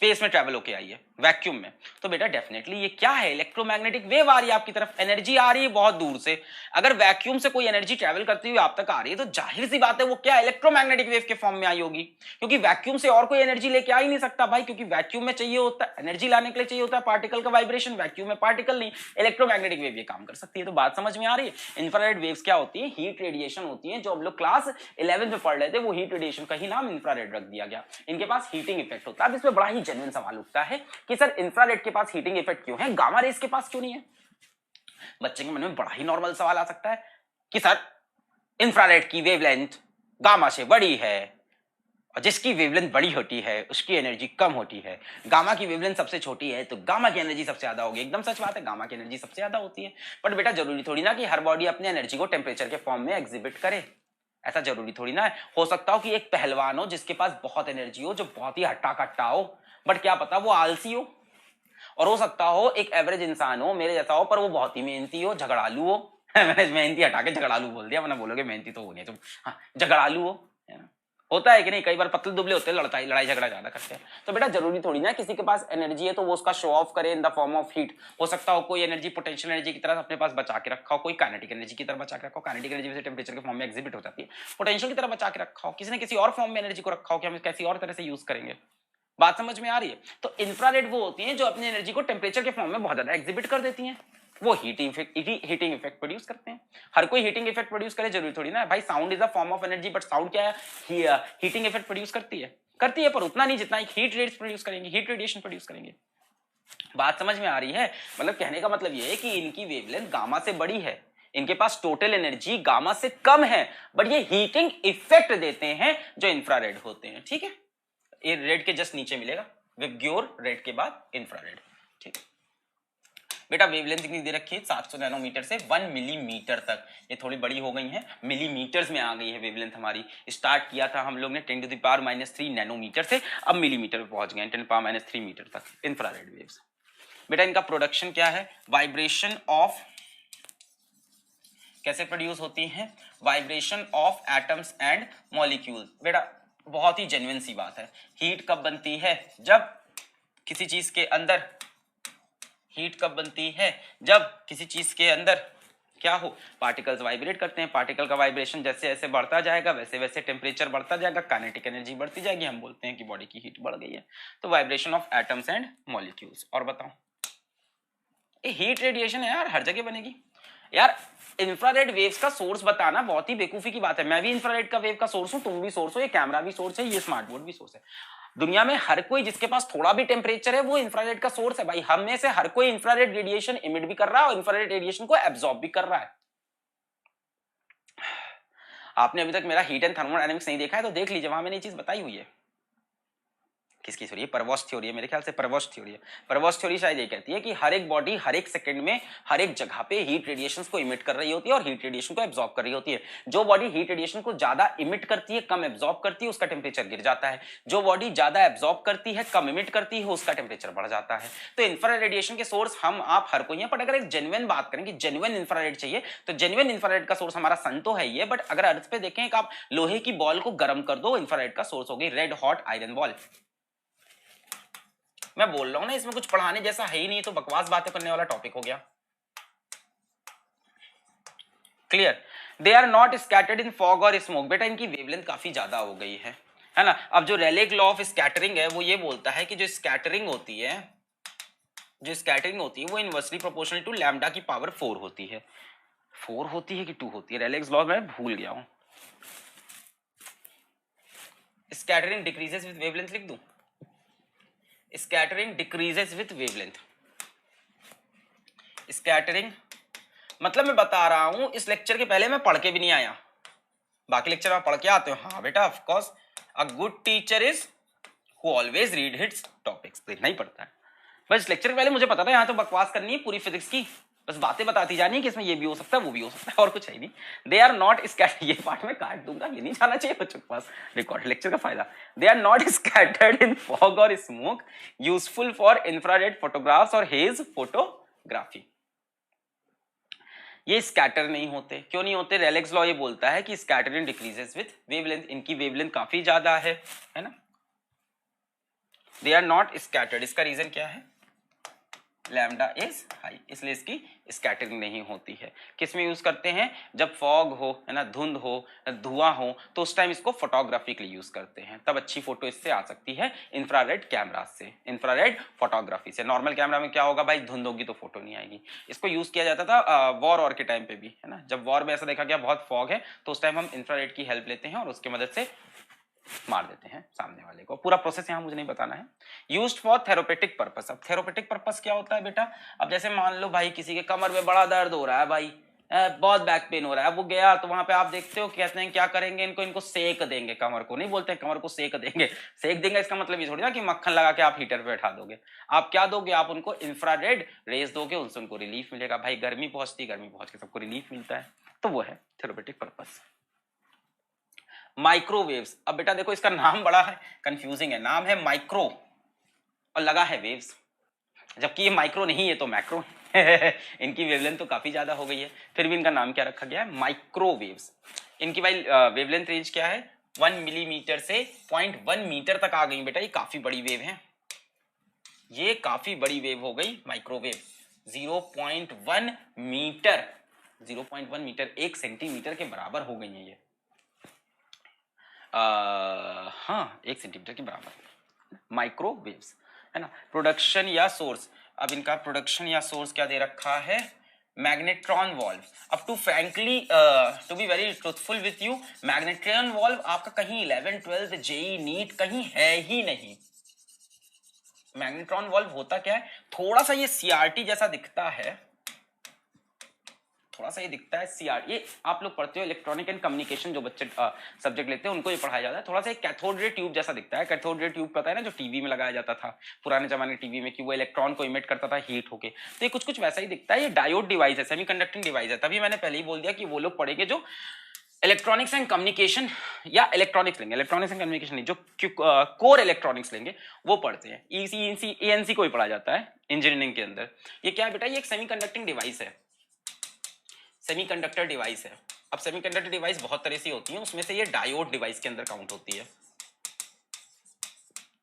स्पेस में ट्रैवल होके आई है, वैक्यूम में, तो बेटा डेफिनेटली ये क्या है, इलेक्ट्रोमैग्नेटिक वेव आ रही है आपकी तरफ, एनर्जी आ रही है बहुत दूर से। अगर वैक्यूम से कोई एनर्जी ट्रैवल करती हुई आप तक आ रही है तो जाहिर सी बात है वो क्या इलेक्ट्रोमैग्नेटिक वेव के फॉर्म में आई होगी, क्योंकि वैक्यूम से और कोई एनर्जी लेके आ ही नहीं सकता भाई, क्योंकि वैक्यूम में चाहिए होता है एनर्जी लाने के लिए चाहिए होता है पार्टिकल का वाइब्रेशन, वैक्यूम में पार्टिकल नहीं, इलेक्ट्रोमैग्नेटिक वेव ये काम कर सकती है। तो बात समझ में आ रही है। इंफ्रारेड वेव्स क्या होती है, हीट रेडिएशन होती है, जो हम लोग क्लास 11 में पढ़ रहे थे वो हीट रेडिएशन का ही नाम इंफ्रारेड रख दिया गया। इनके पास हीटिंग इफेक्ट होता है। अब इसमें बड़ा ही जेन्युइन सवाल उठता है कि सर इंफ्रारेड के पास हीटिंग इफेक्ट क्यों है, गामा रेस के पास क्यों नहीं है। बच्चे के मन में बड़ा ही नॉर्मल सवाल आ सकता है कि सर इंफ्रारेड की वेवलेंथ गामा से बड़ी है और जिसकी वेवलेंथ बड़ी होती है उसकी एनर्जी कम होती है, गामा की वेवलेंथ सबसे छोटी है तो गामा की एनर्जी सबसे ज्यादा होगी। एकदम सच बात है, गामा की एनर्जी सबसे ज्यादा होती है, बट बेटा जरूरी थोड़ी ना कि हर बॉडी अपने एनर्जी को टेम्परेचर के फॉर्म में एग्जिबिट करे, ऐसा जरूरी थोड़ी ना है। हो सकता हो कि एक पहलवान हो जिसके पास बहुत एनर्जी हो, जो बहुत ही हट्टा कट्टा हो, बट क्या पता वो आलसी हो, और हो सकता हो एक एवरेज इंसान हो मेरे जैसा हो पर वो बहुत ही मेहनती हो, झगड़ालू हो मैंने मेहनती हटा के झगड़ालू बोल दिया, वरना बोलोगे मेहनती तो हो नहीं तुम, हाँ झगड़ालू हो, है ना, होता है कि नहीं, कई बार पतले दुबले होते हैं, लड़ाई झगड़ा ज्यादा करते हैं। तो बेटा जरूरी थोड़ी ना किसी के पास एनर्जी है तो वो उसका शो ऑफ करे in the form of heat. हो सकता हो कोई एनर्जी पोटेंशियल एनर्जी की तरह अपने पास बचा के रखा हो, कोई काइनेटिक एनर्जी की तरह बचा के रखा हो, काइनेटिक एनर्जी से टेम्परेचर के फॉर्म में एग्जिबिट हो जाती है, पोटेंशियल की तरह बचा के रखा हो, किसी ने किसी और फॉर्म में एनर्जी को रखा हो कि हम कैसी और तरह से यूज करेंगे। बात समझ में आ रही है। तो इंफ्रारेड वो होती हैं जो अपनी एनर्जी को टेम्परेचर के फॉर्म में बहुत ज्यादा एग्जिबिट कर देती हैं, वो हीटिंग इफेक्ट प्रोड्यूस करते हैं। हर कोई हीटिंग इफेक्ट प्रोड्यूस करे जरूरी थोड़ी ना भाई, sound is a form of energy, but sound क्या है, हीटिंग इफेक्ट प्रोड्यूस करती है पर उतना नहीं जितना एक हीट रेट्स प्रोड्यूस करेंगे, हीट रेडिएशन प्रोड्यूस करेंगे। बात समझ में आ रही है। मतलब कहने का मतलब ये है कि इनकी वेवलेंथ गामा से बड़ी है, इनके पास टोटल एनर्जी गामा से कम है, बट ये हीटिंग इफेक्ट देते हैं जो इंफ्रारेड होते हैं। ठीक है, ये रेड के जस्ट नीचे मिलेगा, विबग्योर रेड के बाद इंफ्रारेड। ठीक बेटा, वेवलेंथ कितनी दे रखी है 700 नैनोमीटर से 1 मिलीमीटर तक, ये थोड़ी बड़ी हो गई है, मिलीमीटर्स में आ गई है वेवलेंथ हमारी। स्टार्ट किया था हम लोग ने 10⁻³ नैनोमीटर से, अब मिलीमीटर पे पहुंच गए 10⁻³ मीटर तक इंफ्रारेड वेव्स। बेटा इनका प्रोडक्शन क्या है, वाइब्रेशन ऑफ, कैसे प्रोड्यूस होती है, vibration of atoms and molecules. बेटा बहुत ही जेन्युइन सी बात है, हीट कब बनती है, जब किसी चीज के अंदर, हीट कब बनती है जब किसी चीज के अंदर क्या हो, पार्टिकल्स वाइब्रेट करते हैं, पार्टिकल का वाइब्रेशन जैसे जैसे बढ़ता जाएगा वैसे वैसे टेम्परेचर बढ़ता जाएगा, काइनेटिक एनर्जी बढ़ती जाएगी, हम बोलते हैं कि बॉडी की हीट बढ़ गई है। तो vibration of atoms and molecules. और बताओ, ये हीट रेडिएशन है यार, हर जगह बनेगी यार। इंफ्रारेड वेव्स का सोर्स बताना बहुत ही बेवकूफी की बात है। मैं भी इंफ्रारेड का वेव का सोर्स हूं, तुम भी सोर्स हो, ये कैमरा भी सोर्स है, ये स्मार्ट बोर्ड भी सोर्स है। दुनिया में हर कोई जिसके पास थोड़ा भी टेम्परेचर है वो इंफ्रारेड का सोर्स है भाई। हम में से हर कोई इंफ्रारेड रेडिएशन इमिट भी कर रहा है और इंफ्रारेड रेडिएशन को एब्जॉर्ब भी कर रहा है। आपने अभी तक मेरा हीट एंड थर्मोडायनेमिक्स नहीं देखा है तो देख लीजिए, वहां मैंने ये चीज बताई हुई है। किसकी थ्योरी है, परवॉश थ्योरी है, मेरे ख्याल से परवॉश थ्योरी है। परवॉश थ्योरी शायद ये कहती है कि हर एक बॉडी हर एक सेकंड में हर एक जगह पे हीट रेडिएशंस को इमिट कर रही होती है और हीट रेडिएशन को एब्जॉर्ब कर रही होती है। जो बॉडी हीट रेडिएशन को ज्यादा इमिट करती है, कम एब्जॉर्ब करती है, उसका टेम्परेचर गिर जाता है। जो बॉडी ज्यादा एब्जॉर्ब करती है, कम इमिट करती है, उसका टेम्परेचर बढ़ जाता है। तो इंफ्रारेड रेडिएशन के सोर्स हम आप हर कोई हैं, बट अगर एक जेन्युइन बात करें कि जेन्युइन इंफ्रारेड चाहिए तो जेन्युइन इंफ्रारेड का सोर्स हमारा सन तो है ही है, बट अगर अर्थ पे देखें कि आप लोहे की बॉल को गर्म कर दो, इंफ्रारेड का सोर्स हो गई रेड हॉट आयरन बॉल। मैं बोल रहा हूं ना, इसमें कुछ पढ़ाने जैसा है ही नहीं, तो बकवास बातें करने वाला टॉपिक हो गया। Clear. They are not scattered in fog और स्मोक। बेटा इनकी वेवलेंथ काफी ज्यादा हो गई है ना। अब जो रेले लॉ ऑफ स्कैटरिंग है वो ये बोलता है कि जो स्कैटरिंग होती है वो इनवर्सली प्रोपोर्शनल टू लैम्डा की पावर 4 होती है। 4 होती है कि 2 होती है, रेलेक्स लॉ मैं भूल गया हूं। स्कैटरिंग डिक्रीजेस विद वेवलेंथ लिख दूं, scattering decreases with wavelength. Scattering मतलब मैं बता रहा हूं, इस लेक्चर के पहले मैं पढ़ के भी नहीं आया, बाकी लेक्चर आप पढ़ के आते हो। हाँ बेटा, of course a good teacher is who always read hits topics. देखना ही पड़ता है। बस लेक्चर के पहले मुझे पता था यहाँ तो बकवास करनी है पूरी फिजिक्स की, बस बातें बताती जानी है कि इसमें ये भी हो सकता है वो भी हो सकता है, और कुछ है नहीं। दे आर नॉट स्कैटर्ड, ये पार्ट में काट दूंगा, ये नहीं जाना चाहिए बच्चों के पास रिकॉर्ड लेक्चर का फायदा। They are not scattered in fog और smoke, useful for infrared photographs और हेज फोटोग्राफी। ये स्कैटर नहीं होते। क्यों नहीं होते? रेलेक्स लॉ ये बोलता है कि स्कैटरिंग डिक्रीजेस विथ वेवलेंथ। इनकी वेवलेंथ काफी ज्यादा है ना। They are not scattered. इसका रीजन क्या है? लैम्डा इज हाई, इसलिए इसकी स्कैटरिंग नहीं होती है। किस में यूज करते हैं? जब फॉग हो, है ना, धुंध हो, धुआं हो, तो उस टाइम इसको फोटोग्राफी के लिए यूज करते हैं, तब अच्छी फोटो इससे आ सकती है इंफ्रारेड कैमरा से, इंफ्रारेड फोटोग्राफी से। नॉर्मल कैमरा में क्या होगा भाई, धुंध होगी तो फोटो नहीं आएगी। इसको यूज किया जाता था वॉर के टाइम पे भी, है ना, जब वॉर में ऐसा देखा गया बहुत फॉग है तो उस टाइम हम इंफ्रारेड की हेल्प लेते हैं और उसकी मदद से मार देते हैं सामने वाले को। पूरा प्रोसेस यहां मुझे नहीं बताना है। Used for therapeutic purpose. अब थेरापेटिक पर्पस क्या होता है बेटा? अब जैसे मान लो भाई किसी के कमर में बड़ा दर्द हो रहा है भाई, बहुत बैक पेन हो रहा है, वो गया तो वहां पे आप देखते हो कहते हैं क्या करेंगे, इनको सेक देंगे। कमर को नहीं बोलते हैं कमर को सेक देंगे। सेक देंगे इसका मतलब ये थोड़ी ना कि मक्खन लगा के आप हीटर पे बैठा दोगे। आप क्या दोगे? आप उनको इंफ्रारेड रेज दोगे, उनसे उनको रिलीफ मिलेगा। भाई गर्मी पहुंचती, गर्मी पहुंच के सबको रिलीफ मिलता है, तो वो है थेरापेटिक पर्पस। माइक्रोवेव्स। अब बेटा देखो इसका नाम बड़ा है कंफ्यूजिंग है, नाम है माइक्रो और लगा है वेव्स, जबकि ये माइक्रो नहीं है तो मैक्रो है। इनकी वेवलेंथ तो काफी ज्यादा हो गई है, फिर भी इनका नाम क्या रखा गया है? माइक्रोवेव्स। इनकी भाई वेवलेंथ रेंज क्या है? 1 मिलीमीटर से 0.1 मीटर तक आ गई बेटा, ये काफी बड़ी वेव है, ये काफी बड़ी वेव हो गई माइक्रोवेव। 0.1 मीटर, 0.1 मीटर 1 सेंटीमीटर के बराबर हो गई है ये। हाँ 1 सेंटीमीटर के बराबर माइक्रोवेव्स, है ना। प्रोडक्शन या सोर्स। अब इनका प्रोडक्शन या सोर्स क्या दे रखा है? Magnetron valve. अब to frankly to be very truthful with you, magnetron valve आपका कहीं 11, 12 जेई नीट कहीं है ही नहीं। मैग्नेट्रॉन वॉल्व होता क्या है? थोड़ा सा ये सीआरटी जैसा दिखता है, थोड़ा सा ये दिखता है सीआर, ये आप लोग पढ़ते हो इलेक्ट्रॉनिक एंड कम्युनिकेशन, जो बच्चे सब्जेक्ट लेते हैं उनको ये पढ़ाया जाता है। थोड़ा सा एक कैथोड रे ट्यूब जैसा दिखता है। कैथोड रे ट्यूब पता है ना, जो टीवी में लगाया जाता था पुराने जमाने टीवी में, कि वो इलेक्ट्रॉन को इमिट करता था हीट होके, तो ये कुछ कुछ वैसा ही दिखता है। ये डायोड डिवाइस है, सेमीकंडक्टिंग डिवाइस है। तभी मैंने पहले ही बोल दिया कि वो लोग पढ़ेंगे जो इलेक्ट्रॉनिक्स एंड कम्युनिकेशन या इलेक्ट्रॉनिक्स लेंगे, इलेक्ट्रॉनिक्स एंड कम्युनिकेशन नहीं, जो कोर इलेक्ट्रॉनिक्स लेंगे वो पढ़ते हैं। ईसी एएनसी को ही पढ़ा जाता है इंजीनियरिंग के अंदर। ये क्या है बेटा? ये एक सेमीकंडक्टिंग डिवाइस है, सेमीकंडक्टर डिवाइस है। अब सेमीकंडक्टर डिवाइस बहुत तरह से होती है, उसमें से ये डायोड डिवाइस के अंदर काउंट होती है,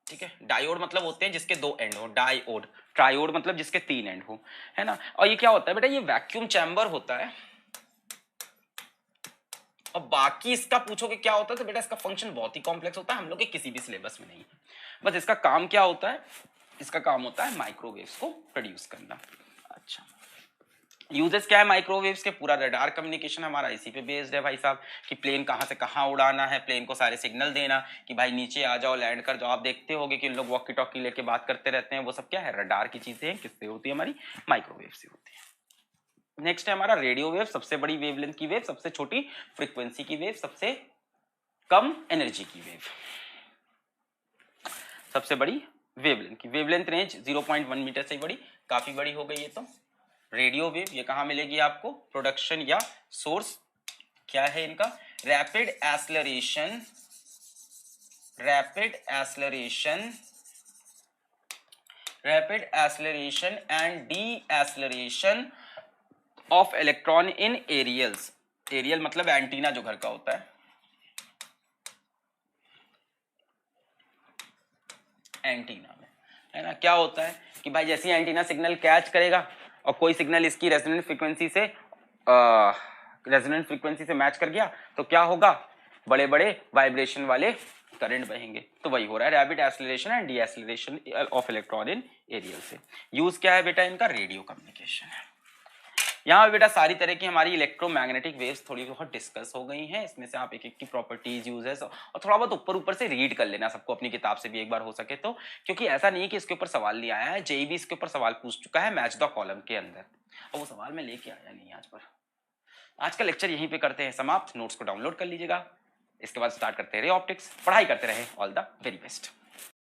ठीक है। डायोड मतलब होते हैं जिसके 2 एंड हो, डायोड। ट्रायोड मतलब जिसके 3 एंड हो, है ना। और ये क्या होता है बेटा? ये वैक्यूम चैम्बर होता है। और बाकी इसका पूछोगे क्या होता है तो बेटा इसका फंक्शन बहुत ही कॉम्प्लेक्स होता है, हम लोग के किसी भी सिलेबस में नहीं है। बस इसका काम क्या होता है? इसका काम होता है माइक्रोवेव्स को प्रोड्यूस करना। अच्छा, यूजेस क्या है माइक्रोवेव्स के? पूरा रडार कम्युनिकेशन हमारा इसी पे बेस्ड है भाई साहब, कि प्लेन कहाँ से कहाँ उड़ाना है, प्लेन को सारे सिग्नल देना कि भाई नीचे आ जाओ, लैंड कर जाओ। आप देखते होगे कि लोग वॉकी टॉकी लेके बात करते रहते हैं, वो सब क्या है? रडार की चीजें हैं। किससे होती है? हमारी माइक्रोवेव से होती है। नेक्स्ट है हमारा रेडियो वेव। सबसे बड़ी वेवलेंथ की वेव, सबसे छोटी फ्रीक्वेंसी की वेव, सबसे कम एनर्जी की वेव, सबसे बड़ी वेवलेंथ की। वेवलेंथ रेंज 0.1 मीटर से बड़ी, काफी बड़ी हो गई है। तो रेडियो वेव ये कहां मिलेगी आपको? प्रोडक्शन या सोर्स क्या है इनका? Rapid acceleration, rapid acceleration, rapid acceleration and de acceleration of electron in aerials. Aerial मतलब एंटीना जो घर का होता है, एंटीना में, है ना। क्या होता है कि भाई जैसे एंटीना सिग्नल कैच करेगा और कोई सिग्नल इसकी रेजोनेंट फ्रीक्वेंसी से मैच कर गया तो क्या होगा? बड़े बड़े वाइब्रेशन वाले करंट बहेंगे। तो वही हो रहा है rapid acceleration and de acceleration of electron in aerial से। यूज क्या है बेटा इनका? रेडियो कम्युनिकेशन है। यहाँ पे बेटा सारी तरह की हमारी इलेक्ट्रोमैग्नेटिक वेव्स थोड़ी बहुत डिस्कस हो गई हैं। इसमें से आप एक एक की प्रॉपर्टीज, यूजेस और थोड़ा बहुत ऊपर ऊपर से रीड कर लेना सबको अपनी किताब से भी एक बार हो सके तो, क्योंकि ऐसा नहीं है कि इसके ऊपर सवाल नहीं आया है। जेई भी इसके ऊपर सवाल पूछ चुका है मैच द कॉलम के अंदर, और वो सवाल मैं लेके आया नहीं आज पर। आज का लेक्चर यहीं पे करते हैं समाप्त। नोट्स को डाउनलोड कर लीजिएगा, इसके बाद स्टार्ट करते रहे ऑप्टिक्स, पढ़ाई करते रहे। All the very best.